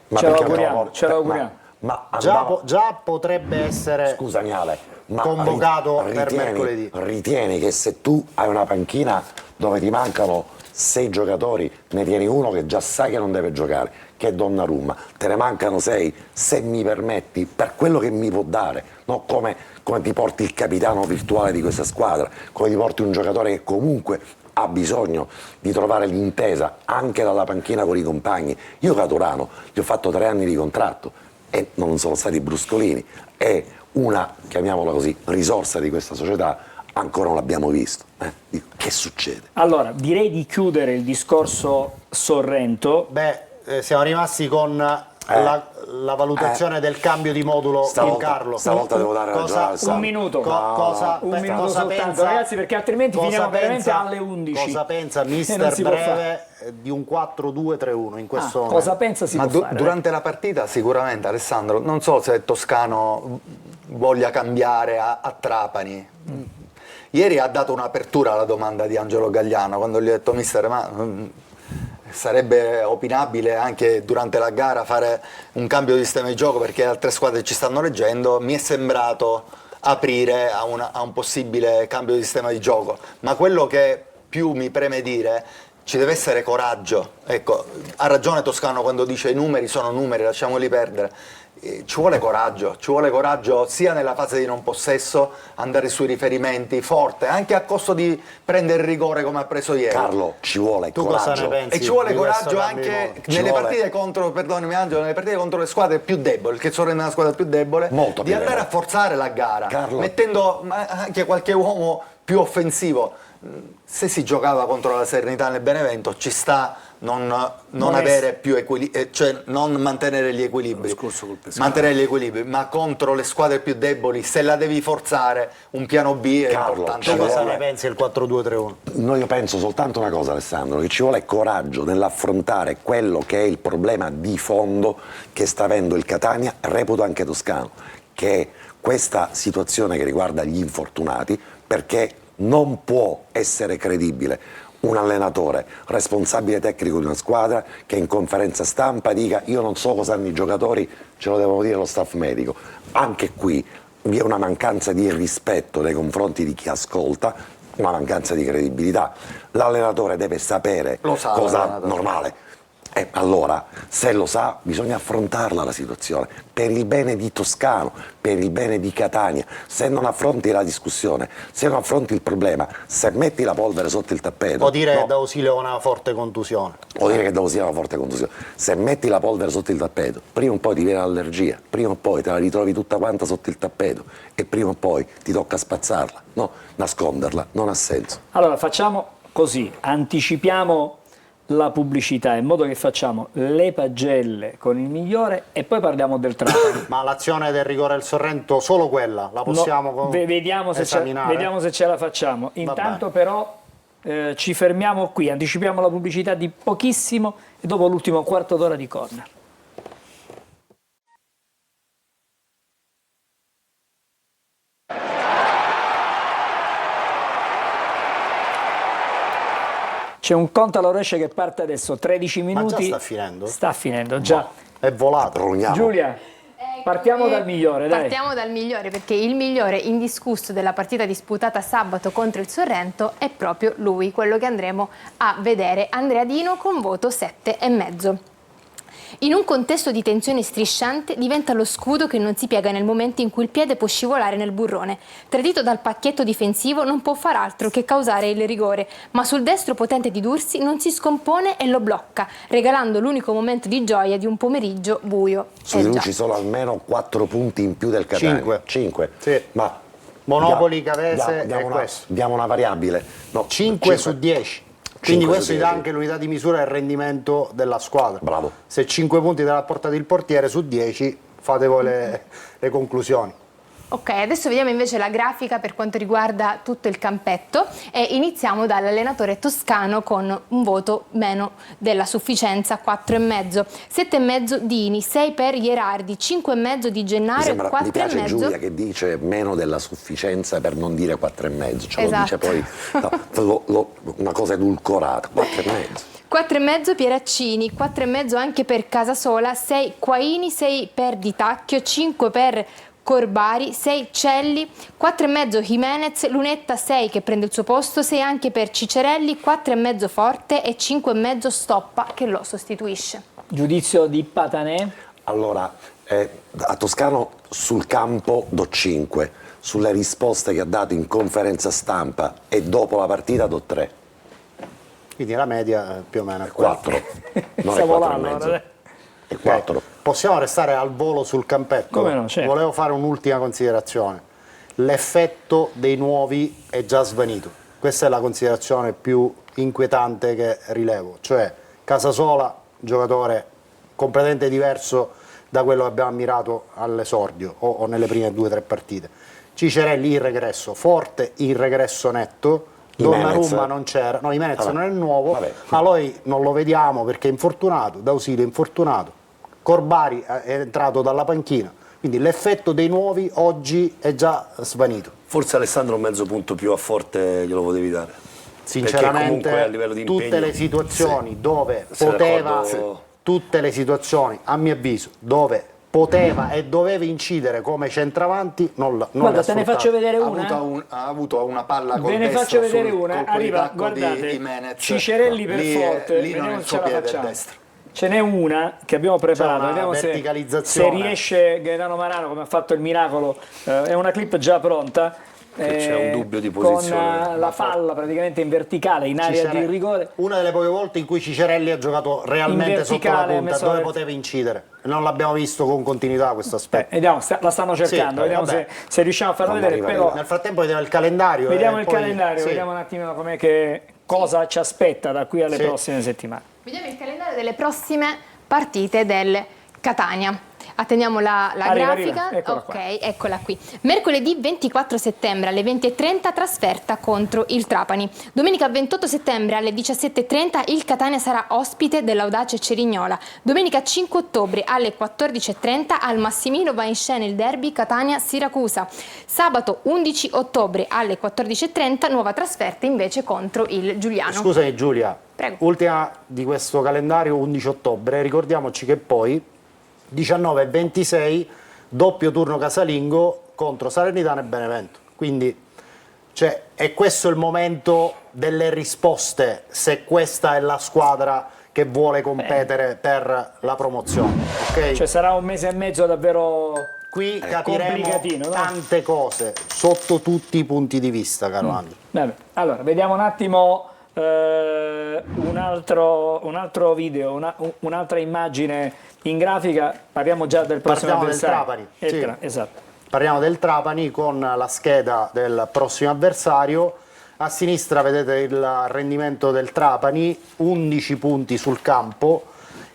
Speaker 3: Ma
Speaker 1: Ce lo
Speaker 3: perché
Speaker 1: auguriamo,
Speaker 3: abbiamo-
Speaker 1: ce lo auguriamo.
Speaker 3: Ma
Speaker 2: Già potrebbe essere
Speaker 3: scusami Ale, ma
Speaker 2: convocato per mercoledì.
Speaker 3: Ritieni che se tu hai una panchina dove ti mancano 6 giocatori, ne tieni uno che già sai che non deve giocare, che è Donnarumma, te ne mancano 6, se mi permetti, per quello che mi può dare, no? Come ti porti il capitano virtuale di questa squadra, come ti porti un giocatore che comunque ha bisogno di trovare l'intesa anche dalla panchina con i compagni. Io Caturano gli ho fatto 3 anni di contratto e non sono stati bruscolini, è una, chiamiamola così, risorsa di questa società, ancora non l'abbiamo visto. Dico, che succede?
Speaker 1: Allora, direi di chiudere il discorso Sorrento.
Speaker 2: Siamo rimasti con la valutazione del cambio di modulo di Carlo.
Speaker 3: Stavolta devo dare ragione al
Speaker 1: Un
Speaker 3: Sandro.
Speaker 1: minuto,
Speaker 2: cosa
Speaker 1: un minuto
Speaker 2: cosa
Speaker 1: soltanto,
Speaker 2: pensa-
Speaker 1: ragazzi, perché altrimenti
Speaker 2: cosa
Speaker 1: finiamo veramente
Speaker 2: pensa-
Speaker 1: alle 11.
Speaker 2: Cosa pensa
Speaker 1: E non
Speaker 2: mister
Speaker 1: si può
Speaker 2: Breve di un 4-2-3-1 in questo momento?
Speaker 1: Cosa pensa si
Speaker 6: Ma
Speaker 1: può fare?
Speaker 6: durante la partita sicuramente, Alessandro, non so se Toscano voglia cambiare a Trapani. Ieri ha dato un'apertura alla domanda di Angelo Gagliano quando gli ho detto mister, ma sarebbe opinabile anche durante la gara fare un cambio di sistema di gioco perché altre squadre ci stanno leggendo. Mi è sembrato aprire a un possibile cambio di sistema di gioco, ma quello che più mi preme dire, ci deve essere coraggio. Ecco, ha ragione Toscano quando dice i numeri sono numeri, lasciamoli perdere. Ci vuole coraggio sia nella fase di non possesso, andare sui riferimenti forte, anche a costo di prendere il rigore come ha preso ieri.
Speaker 3: Carlo, ci vuole
Speaker 2: Tu
Speaker 3: coraggio.
Speaker 2: cosa ne pensi?
Speaker 6: E ci vuole
Speaker 2: di questo
Speaker 6: coraggio
Speaker 2: cambio di
Speaker 6: anche
Speaker 2: modulo?
Speaker 3: Ci
Speaker 6: nelle
Speaker 3: vuole.
Speaker 6: partite contro, perdonami Angelo, nelle partite contro le squadre più deboli, che Sorrento è una squadra più debole,
Speaker 3: Molto
Speaker 6: di
Speaker 3: più
Speaker 6: andare
Speaker 3: debole.
Speaker 6: a forzare la gara,
Speaker 3: Carlo.
Speaker 6: mettendo anche qualche uomo più offensivo. Se si giocava contro la Serenità nel Benevento ci sta non avere più equilibri, cioè non mantenere gli equilibri, mantenere gli equilibri, ma contro le squadre più deboli se la devi forzare un piano B è
Speaker 3: Carlo,
Speaker 6: importante.
Speaker 2: Tu cosa
Speaker 3: vuole.
Speaker 2: ne pensi del 4-2-3-1?
Speaker 3: No, io penso soltanto una cosa, Alessandro, che ci vuole coraggio nell'affrontare quello che è il problema di fondo che sta avendo il Catania, reputo anche Toscano, che è questa situazione che riguarda gli infortunati, perché non può essere credibile un allenatore responsabile tecnico di una squadra che in conferenza stampa dica io non so cosa hanno i giocatori, ce lo devono dire lo staff medico. Anche qui vi è una mancanza di rispetto nei confronti di chi ascolta, una mancanza di credibilità. L'allenatore deve sapere
Speaker 6: Lo sa,
Speaker 3: cosa
Speaker 6: l'allenatore.
Speaker 3: normale. E allora, se lo sa, bisogna affrontarla la situazione, per il bene di Toscano, per il bene di Catania. Se non affronti la discussione, se non affronti il problema, se metti la polvere sotto il tappeto...
Speaker 2: O dire
Speaker 3: no,
Speaker 2: che D'Ausilio ha una forte contusione.
Speaker 3: o dire che devo sia una forte contusione. Se metti la polvere sotto il tappeto, prima o poi ti viene l'allergia, prima o poi te la ritrovi tutta quanta sotto il tappeto e prima o poi ti tocca spazzarla, no, nasconderla, non ha senso.
Speaker 1: Allora facciamo così, anticipiamo la pubblicità in modo che facciamo le pagelle con il migliore e poi parliamo del Trapani.
Speaker 2: Ma l'azione del rigore del Sorrento, solo quella, la possiamo
Speaker 1: No, vediamo, se
Speaker 2: esaminare?
Speaker 1: vediamo se ce la facciamo. Intanto però ci fermiamo qui, anticipiamo la pubblicità di pochissimo e dopo l'ultimo quarto d'ora di corner. C'è un conto alla rovescia che parte adesso, 13 minuti.
Speaker 2: Ma già sta finendo?
Speaker 1: Sta finendo, già.
Speaker 2: È volato.
Speaker 3: Prolunghiamo.
Speaker 1: Giulia, partiamo dal migliore, dai.
Speaker 5: Partiamo dal migliore, perché il migliore indiscusso della partita disputata sabato contro il Sorrento è proprio lui, quello che andremo a vedere, Andrea Dino con voto 7,5. In un contesto di tensione strisciante diventa lo scudo che non si piega nel momento in cui il piede può scivolare nel burrone. Tradito dal pacchetto difensivo non può far altro che causare il rigore, ma sul destro potente di Dursi non si scompone e lo blocca, regalando l'unico momento di gioia di un pomeriggio buio.
Speaker 3: Su di lui ci sono almeno 4 punti in più del Catania.
Speaker 2: 5.
Speaker 3: Sì. Ma
Speaker 2: Monopoli, Cavese
Speaker 3: diamo
Speaker 2: e questo.
Speaker 3: diamo una variabile. No,
Speaker 2: 5 su 10. Quindi
Speaker 3: 5
Speaker 2: questo
Speaker 3: su
Speaker 2: ti dà
Speaker 3: 10.
Speaker 2: anche l'unità di misura e il rendimento della squadra.
Speaker 3: Bravo.
Speaker 2: Se 5 punti te l'ha portato il portiere su 10, fate voi le conclusioni.
Speaker 5: Ok, adesso vediamo invece la grafica per quanto riguarda tutto il campetto e iniziamo dall'allenatore toscano con un voto meno della sufficienza, 4,5. 7,5 Dini, 6 per Ierardi, 5,5 di Gennaro,
Speaker 3: mi piace
Speaker 5: 4,5.
Speaker 3: Giulia che dice meno della sufficienza per non dire 4,5, cioè
Speaker 5: Esatto.
Speaker 3: lo dice poi una cosa edulcorata, 4,5.
Speaker 5: 4,5 Pieraccini, 4,5 anche per Casasola, 6 Quaini, 6 per Di Tacchio, 5 per Corbari, 6 Celli, 4,5 Jimenez, Lunetta 6 che prende il suo posto, 6 anche per Cicerelli, 4,5 Forte e 5,5 Stoppa che lo sostituisce.
Speaker 1: Giudizio di Patanè.
Speaker 3: Allora, a Toscano sul campo do 5, sulle risposte che ha dato in conferenza stampa e dopo la partita do 3.
Speaker 2: Quindi la media più o meno è
Speaker 3: 4. Non è
Speaker 1: Siamo là,
Speaker 3: 4,5.
Speaker 1: allora.
Speaker 3: È 4.
Speaker 2: Possiamo restare al volo sul campetto?
Speaker 1: Come no, certo.
Speaker 2: Volevo fare un'ultima considerazione. L'effetto dei nuovi è già svanito. Questa è la considerazione più inquietante che rilevo. Cioè Casasola, giocatore completamente diverso da quello che abbiamo ammirato all'esordio o nelle prime 2 o 3 partite. Cicerelli in regresso, Forte in regresso netto. Donnarumma non c'era, no, Jimenez non è nuovo, Aloi non lo vediamo perché è infortunato, D'Ausilio è infortunato, Corbari è entrato dalla panchina, quindi l'effetto dei nuovi oggi è già svanito.
Speaker 4: Forse Alessandro un mezzo punto più a Forte glielo potevi dare. Perché
Speaker 2: Sinceramente
Speaker 4: comunque a livello di impegno,
Speaker 2: tutte le situazioni dove
Speaker 4: Sei
Speaker 2: poteva,
Speaker 4: d'accordo?
Speaker 2: tutte le situazioni a mio avviso dove poteva e doveva incidere come centravanti non le
Speaker 1: Guarda,
Speaker 2: ha
Speaker 1: te ne
Speaker 2: sfruttate.
Speaker 1: faccio vedere
Speaker 6: Ha
Speaker 1: una.
Speaker 6: avuto una palla col
Speaker 1: Ve ne
Speaker 6: destro
Speaker 1: faccio vedere
Speaker 6: sul
Speaker 1: una.
Speaker 6: colpo
Speaker 1: Arriva,
Speaker 6: di tacco
Speaker 1: guardate,
Speaker 6: di Jimenez.
Speaker 1: Cicerelli per
Speaker 6: Lì
Speaker 1: Forte.
Speaker 6: lì non è
Speaker 1: Vediamo
Speaker 6: il
Speaker 1: se
Speaker 6: suo
Speaker 1: ce la
Speaker 6: piede
Speaker 1: facciamo.
Speaker 6: destro.
Speaker 1: Ce n'è una che abbiamo preparato,
Speaker 2: una
Speaker 1: vediamo se
Speaker 2: verticalizzazione.
Speaker 1: riesce Gaetano Marano come ha fatto il miracolo, è una clip già pronta.
Speaker 4: c'è un dubbio di
Speaker 1: con
Speaker 4: posizione.
Speaker 1: la palla praticamente in verticale in area di rigore.
Speaker 2: Una delle poche volte in cui Cicerelli ha giocato realmente
Speaker 1: In
Speaker 2: sotto la
Speaker 1: verticale,
Speaker 2: punta,
Speaker 1: messo
Speaker 2: dove
Speaker 1: ver-
Speaker 2: poteva incidere. Non l'abbiamo visto con continuità questo aspetto.
Speaker 1: Vediamo, la stanno cercando,
Speaker 2: Sì,
Speaker 1: vediamo
Speaker 2: vabbè.
Speaker 1: se riusciamo a farla
Speaker 3: Quando
Speaker 1: vedere,
Speaker 3: arriva,
Speaker 1: però
Speaker 3: arriva.
Speaker 2: Nel frattempo vediamo il calendario.
Speaker 1: vediamo
Speaker 2: e
Speaker 1: il
Speaker 2: poi-
Speaker 1: calendario,
Speaker 2: sì.
Speaker 1: vediamo un attimino cosa ci aspetta da qui alle
Speaker 2: Sì.
Speaker 1: prossime settimane.
Speaker 5: Vediamo il calendario delle prossime partite del Catania. Attendiamo la
Speaker 1: Arriva,
Speaker 5: grafica.
Speaker 1: eccola
Speaker 5: Ok,
Speaker 1: qua.
Speaker 5: eccola qui. Mercoledì 24 settembre alle 20:30 trasferta contro il Trapani. Domenica 28 settembre alle 17:30 il Catania sarà ospite dell'Audace Cerignola. Domenica 5 ottobre alle 14:30 al Massimino va in scena il derby Catania-Siracusa. Sabato 11 ottobre alle 14:30 nuova trasferta invece contro il Giuliano.
Speaker 2: Scusami Giulia,
Speaker 5: Prego.
Speaker 2: ultima di questo calendario 11 ottobre, ricordiamoci che poi 19 e 26 doppio turno casalingo contro Salernitana e Benevento, quindi è questo il momento delle risposte se questa è la squadra che vuole competere per la promozione, ok?
Speaker 1: Cioè sarà un mese e mezzo davvero
Speaker 2: Qui capiremo
Speaker 1: complicatino, no?
Speaker 2: tante cose sotto tutti i punti di vista, caro Angelo.
Speaker 1: Vabbè, allora, vediamo un attimo un altro video, un'altra immagine in grafica. Parliamo già del prossimo
Speaker 2: Parliamo del
Speaker 1: avversario.
Speaker 2: Trapani, sì.
Speaker 1: Esatto.
Speaker 2: Parliamo del Trapani con la scheda del prossimo avversario. A sinistra vedete il rendimento del Trapani, 11 punti sul campo,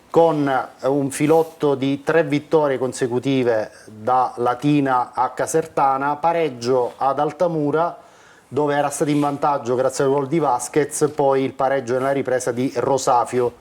Speaker 2: con un filotto di 3 vittorie consecutive da Latina a Casertana, pareggio ad Altamura, dove era stato in vantaggio grazie al gol di Vasquez, poi il pareggio nella ripresa di Rosafio.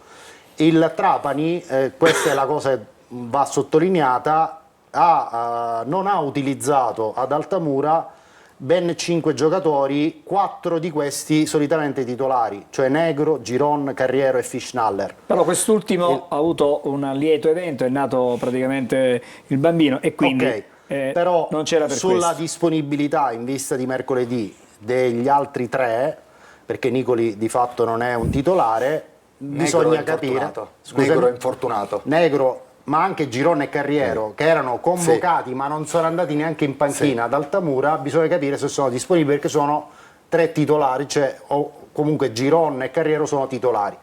Speaker 2: Il Trapani, questa è la cosa che va sottolineata, non ha utilizzato ad Altamura ben 5 giocatori, 4 di questi solitamente titolari, cioè Negro, Giron, Carriero e Fischnaller.
Speaker 1: Però quest'ultimo ha avuto un lieto evento, è nato praticamente il bambino e quindi
Speaker 2: però
Speaker 1: non c'era per
Speaker 2: sulla
Speaker 1: questo.
Speaker 2: disponibilità in vista di mercoledì degli altri 3, perché Nicoli di fatto non è un titolare, bisogna capire.
Speaker 6: Negro è infortunato.
Speaker 2: Negro, ma anche Girone e Carriero, che erano convocati ma non sono andati neanche in panchina ad Altamura, bisogna capire se sono disponibili, perché sono 3 titolari, cioè o comunque Girone e Carriero sono titolari.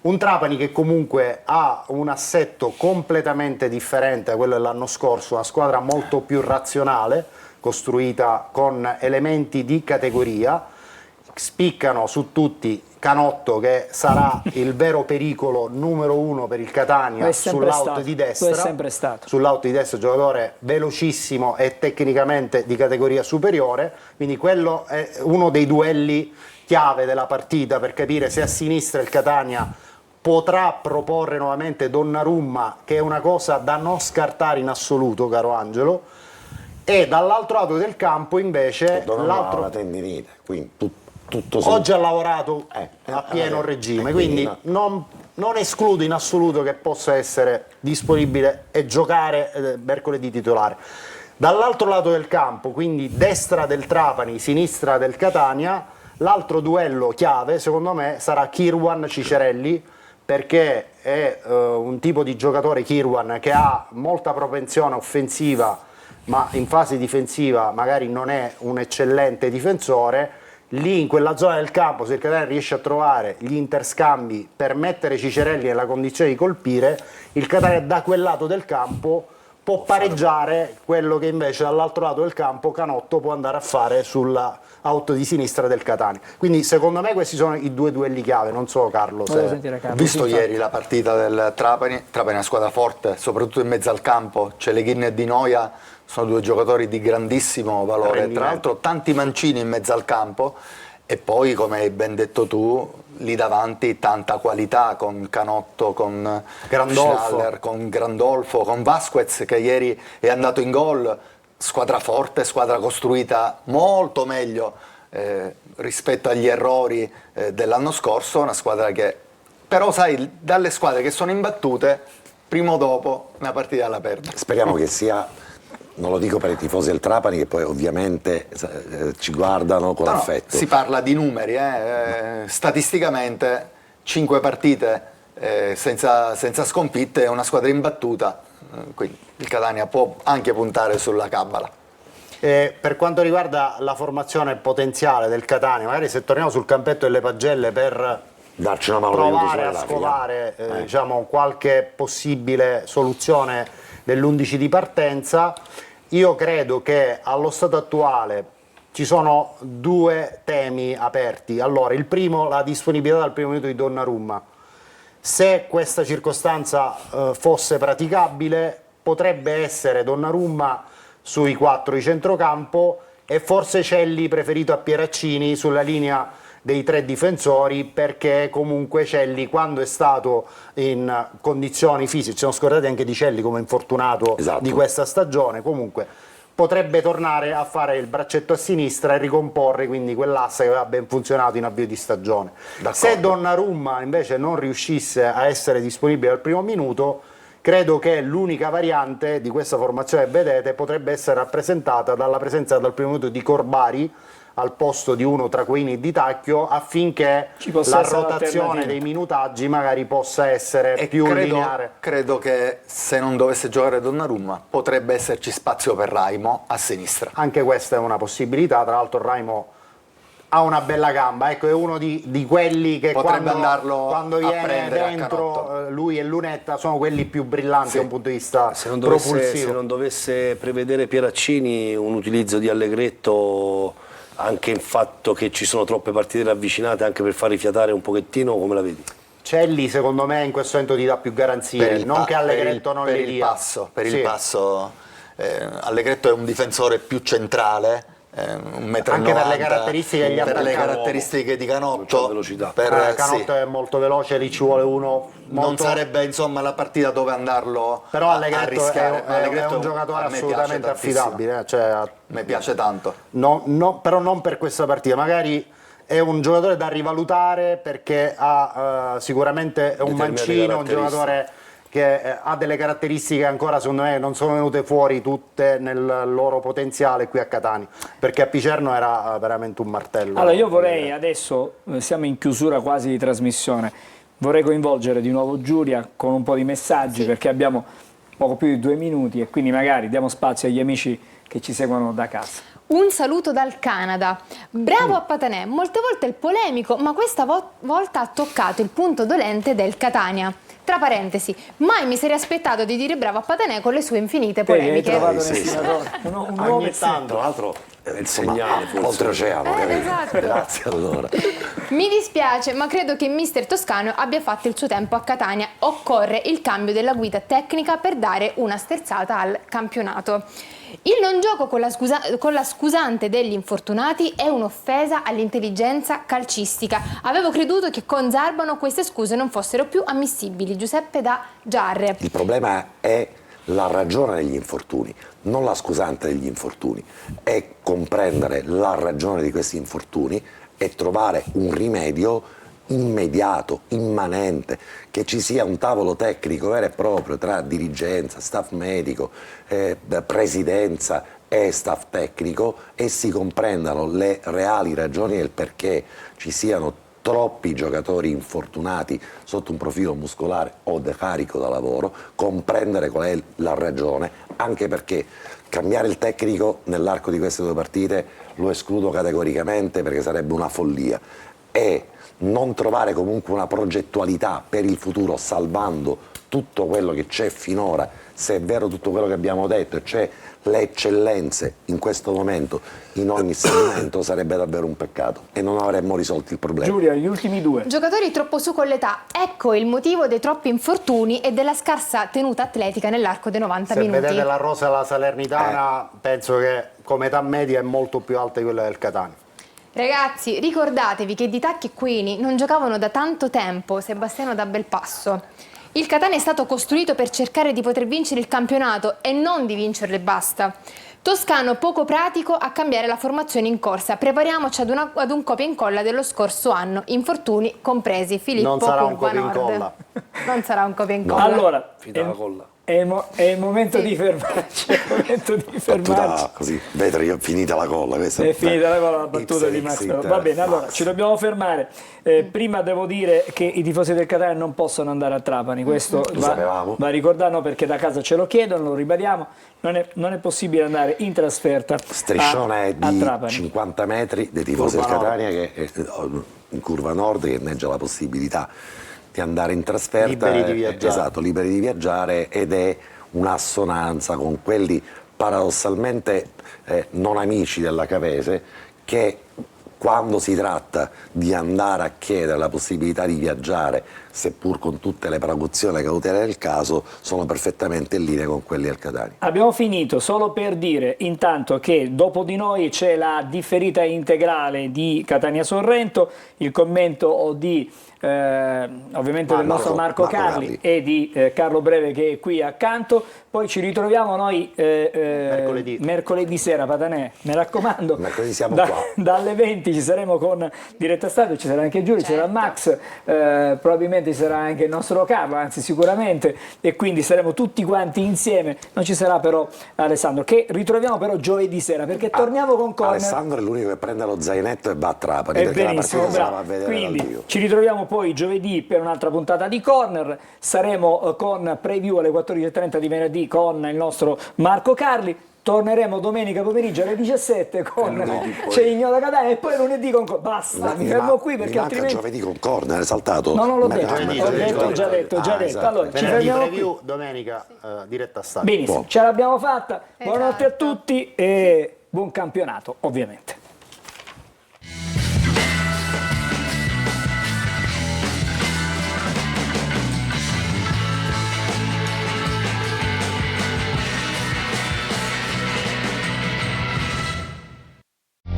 Speaker 2: Un Trapani che comunque ha un assetto completamente differente da quello dell'anno scorso, una squadra molto più razionale, costruita con elementi di categoria. Spiccano su tutti Canotto, che sarà il vero pericolo numero 1 per il Catania sull'out di destra.
Speaker 1: Lo è sempre stato.
Speaker 2: Sull'out di destra, giocatore velocissimo e tecnicamente di categoria superiore, quindi quello è uno dei duelli chiave della partita per capire se a sinistra il Catania potrà proporre nuovamente Donnarumma, che è una cosa da non scartare in assoluto, caro Angelo, e dall'altro lato del campo invece
Speaker 3: l'altro... la tendinite, quindi
Speaker 2: oggi ha lavorato a pieno regime, quindi non escludo in assoluto che possa essere disponibile e giocare mercoledì titolare. Dall'altro lato del campo, quindi destra del Trapani, sinistra del Catania, l'altro duello chiave secondo me sarà Kirwan-Cicerelli, perché è un tipo di giocatore, Kirwan, che ha molta propensione offensiva, ma in fase difensiva magari non è un eccellente difensore. Lì in quella zona del campo, se il Catania riesce a trovare gli interscambi per mettere Cicerelli nella condizione di colpire, il Catania da quel lato del campo può pareggiare quello che invece dall'altro lato del campo Canotto può andare a fare sulla out di sinistra del Catania. Quindi secondo me questi sono i 2 duelli chiave, non so Carlo.
Speaker 1: Carlo.
Speaker 6: Ho visto ieri la partita del Trapani è una squadra forte, soprattutto in mezzo al campo, Celeghin e Di Noia sono 2 giocatori di grandissimo valore, tra l'altro tanti mancini in mezzo al campo, e poi come hai ben detto tu lì davanti tanta qualità con Canotto, con Schnaller, con Grandolfo, con Vasquez che ieri è andato in gol. Squadra forte, squadra costruita molto meglio rispetto agli errori dell'anno scorso, una squadra che però sai, dalle squadre che sono imbattute prima o dopo una partita la perde.
Speaker 3: Speriamo che sia, non lo dico per i tifosi del Trapani che poi ovviamente ci guardano con affetto.
Speaker 6: Si parla di numeri, statisticamente 5 partite senza sconfitte, è una squadra imbattuta, quindi il Catania può anche puntare sulla cabala.
Speaker 2: Per quanto riguarda la formazione potenziale del Catania, magari se torniamo sul campetto delle pagelle per
Speaker 3: darci una mano
Speaker 2: provare a scovare diciamo, qualche possibile soluzione dell'11 di partenza, io credo che allo stato attuale ci sono 2 temi aperti. Allora, il primo, la disponibilità dal primo minuto di Donnarumma. Se questa circostanza fosse praticabile, potrebbe essere Donnarumma sui 4 di centrocampo e forse Celli preferito a Pieraccini sulla linea dei 3 difensori, perché comunque Celli, quando è stato in condizioni fisiche, ci siamo scordati anche di Celli come infortunato di questa stagione, comunque potrebbe tornare a fare il braccetto a sinistra e ricomporre quindi quell'asse che aveva ben funzionato in avvio di stagione. Se Donnarumma invece non riuscisse a essere disponibile al primo minuto, credo che l'unica variante di questa formazione che vedete potrebbe essere rappresentata dalla presenza dal primo minuto di Corbari al posto di uno tra Quini e Di Tacchio, affinché la rotazione dei minutaggi magari possa essere più lineare.
Speaker 6: Credo che se non dovesse giocare Donnarumma potrebbe esserci spazio per Raimo a sinistra.
Speaker 2: Anche questa è una possibilità, tra l'altro Raimo ha una bella gamba, ecco, è uno di quelli che
Speaker 6: potrebbe
Speaker 2: quando viene dentro lui e Lunetta sono quelli più brillanti da un punto di vista propulsivo.
Speaker 4: Se non dovesse prevedere Pieraccini un utilizzo di Allegretto, anche il fatto che ci sono troppe partite ravvicinate anche per far rifiatare un pochettino, come la vedi?
Speaker 2: Celli secondo me in questo momento ti dà più garanzie, non che Allegretto non li dia.
Speaker 6: Per il passo, Allegretto è un difensore più centrale, un metro e
Speaker 2: Anche per le
Speaker 6: 90,
Speaker 2: caratteristiche degli
Speaker 6: per le
Speaker 2: attaccanti.
Speaker 6: caratteristiche di
Speaker 4: Non c'ha
Speaker 6: Canotto,
Speaker 4: velocità.
Speaker 2: Canotto è molto veloce, lì ci vuole uno
Speaker 6: non
Speaker 2: molto...
Speaker 6: sarebbe insomma la partita dove andarlo
Speaker 2: Però
Speaker 6: a
Speaker 2: Allegretto
Speaker 6: rischiare.
Speaker 2: è
Speaker 6: Allegretto
Speaker 2: un giocatore
Speaker 6: a me piace
Speaker 2: assolutamente
Speaker 6: tantissimo.
Speaker 2: affidabile, cioè,
Speaker 6: Mi piace tanto.
Speaker 2: però non per questa partita, magari è un giocatore da rivalutare perché ha sicuramente è un
Speaker 4: Determinate
Speaker 2: mancino, un
Speaker 4: caratteristiche.
Speaker 2: giocatore che ha delle caratteristiche ancora secondo me non sono venute fuori tutte nel loro potenziale qui a Catania, perché a Picerno era veramente un martello.
Speaker 1: Allora io vorrei adesso, siamo in chiusura quasi di trasmissione, vorrei coinvolgere di nuovo Giulia con un po' di messaggi perché abbiamo poco più di 2 minuti e quindi magari diamo spazio agli amici che ci seguono da casa.
Speaker 5: Un saluto dal Canada. Bravo a Patanè, molte volte il polemico, ma questa volta ha toccato il punto dolente del Catania. Tra parentesi, mai mi sarei aspettato di dire bravo a Patanè con le sue infinite
Speaker 1: Te hai
Speaker 5: polemiche.
Speaker 1: trovato
Speaker 3: Sì,
Speaker 1: nel
Speaker 3: sì.
Speaker 1: signatore un nuovo
Speaker 2: Ogni
Speaker 1: messaggio.
Speaker 2: tanto.
Speaker 4: Tra l'altro è il segnale, forse.
Speaker 3: Oltreoceano, capito?
Speaker 5: Esatto.
Speaker 3: Grazie allora.
Speaker 5: Mi dispiace, ma credo che mister Toscano abbia fatto il suo tempo a Catania. Occorre il cambio della guida tecnica per dare una sterzata al campionato. Il non gioco con la scusante degli infortunati è un'offesa all'intelligenza calcistica. Avevo creduto che con Zarbano queste scuse non fossero più ammissibili. Giuseppe da Giarre.
Speaker 3: Il problema è la ragione degli infortuni, non la scusante degli infortuni, è comprendere la ragione di questi infortuni e trovare un rimedio immediato, immanente, che ci sia un tavolo tecnico vero e proprio tra dirigenza, staff medico, presidenza e staff tecnico e si comprendano le reali ragioni del perché ci siano troppi giocatori infortunati sotto un profilo muscolare o da carico da lavoro, comprendere qual è la ragione, anche perché cambiare il tecnico nell'arco di queste 2 partite lo escludo categoricamente perché sarebbe una follia, e non trovare comunque una progettualità per il futuro salvando tutto quello che c'è finora, se è vero tutto quello che abbiamo detto, e cioè le eccellenze in questo momento in ogni segmento, sarebbe davvero un peccato e non avremmo risolto il problema.
Speaker 1: Giulia, gli ultimi 2.
Speaker 5: Giocatori troppo su con l'età, ecco il motivo dei troppi infortuni e della scarsa tenuta atletica nell'arco dei 90
Speaker 2: Se
Speaker 5: minuti.
Speaker 2: vedete la rosa della Salernitana, penso che come età media è molto più alta di quella del Catania.
Speaker 5: Ragazzi, ricordatevi che Di Tacchi e Quini non giocavano da tanto tempo, Sebastiano da Belpasso. Il Catania è stato costruito per cercare di poter vincere il campionato e non di vincerlo e basta. Toscano poco pratico a cambiare la formazione in corsa. Prepariamoci ad un copia e incolla dello scorso anno, infortuni compresi. Filippo
Speaker 2: Non sarà un
Speaker 5: Curva
Speaker 2: copia e
Speaker 5: Nord.
Speaker 2: incolla.
Speaker 5: Non sarà un copia e incolla.
Speaker 1: Allora,
Speaker 4: Finita la colla.
Speaker 1: è il momento di fermarci. È il momento di fermarci.
Speaker 3: Battuta così, Vetri, è finita la colla. Questa
Speaker 1: È finita la battuta
Speaker 3: Ipse
Speaker 1: di Max.
Speaker 3: dixit,
Speaker 1: Va bene, allora
Speaker 3: Max.
Speaker 1: ci dobbiamo fermare. Prima devo dire che i tifosi del Catania non possono andare a Trapani, questo
Speaker 3: sapevamo.
Speaker 1: va ricordato perché da casa ce lo chiedono, lo ribadiamo. Non è possibile andare in trasferta
Speaker 3: Striscione
Speaker 1: a
Speaker 3: di
Speaker 1: Trapani.
Speaker 3: 50 metri dei tifosi del
Speaker 2: Curva nord.
Speaker 3: Catania che in curva nord, che inneggia la possibilità di andare in trasferta,
Speaker 2: Liberi di viaggiare.
Speaker 3: esatto, liberi di viaggiare, ed è un'assonanza con quelli paradossalmente non amici della Cavese, che quando si tratta di andare a chiedere la possibilità di viaggiare, seppur con tutte le precauzioni e le cautele del caso, sono perfettamente in linea con quelli del Catania.
Speaker 1: Abbiamo finito, solo per dire intanto che dopo di noi c'è la differita integrale di Catania-Sorrento, il commento di ovviamente del nostro Marco Carli e di Carlo Breve che è qui accanto. Poi ci ritroviamo noi mercoledì sera, Patanè, mi raccomando,
Speaker 3: Mercoledì siamo qua.
Speaker 1: dalle 20 ci saremo con Diretta Stadio, ci sarà anche Giulio, ci sarà Max, probabilmente ci sarà anche il nostro Carlo, anzi sicuramente, e quindi saremo tutti quanti insieme. Non ci sarà però Alessandro, che ritroviamo però giovedì sera, perché torniamo con Corner.
Speaker 3: Alessandro è l'unico che prende lo zainetto e va a Trapani,
Speaker 1: È
Speaker 3: perché la
Speaker 1: benissimo,
Speaker 3: partita se la va
Speaker 1: bravo.
Speaker 3: a vedere dal
Speaker 1: Quindi
Speaker 3: vivo.
Speaker 1: ci ritroviamo poi giovedì per un'altra puntata di Corner, saremo con preview alle 14:30 di venerdì con il nostro Marco Carli, torneremo domenica pomeriggio alle 17 con Cegno da Catania e poi lunedì con basta, mi fermo qui perché
Speaker 3: mi manca
Speaker 1: altrimenti
Speaker 3: giovedì con Corner, è saltato.
Speaker 1: no, non l'ho detto,
Speaker 3: Mercoledì.
Speaker 1: ho già detto.
Speaker 3: Esatto.
Speaker 1: Allora, ci
Speaker 2: Venerdì
Speaker 1: fermiamo
Speaker 2: preview,
Speaker 1: qui.
Speaker 2: domenica Diretta Stadio.
Speaker 1: Benissimo, ce l'abbiamo fatta, buonanotte a
Speaker 5: Esatto.
Speaker 1: tutti e buon campionato ovviamente.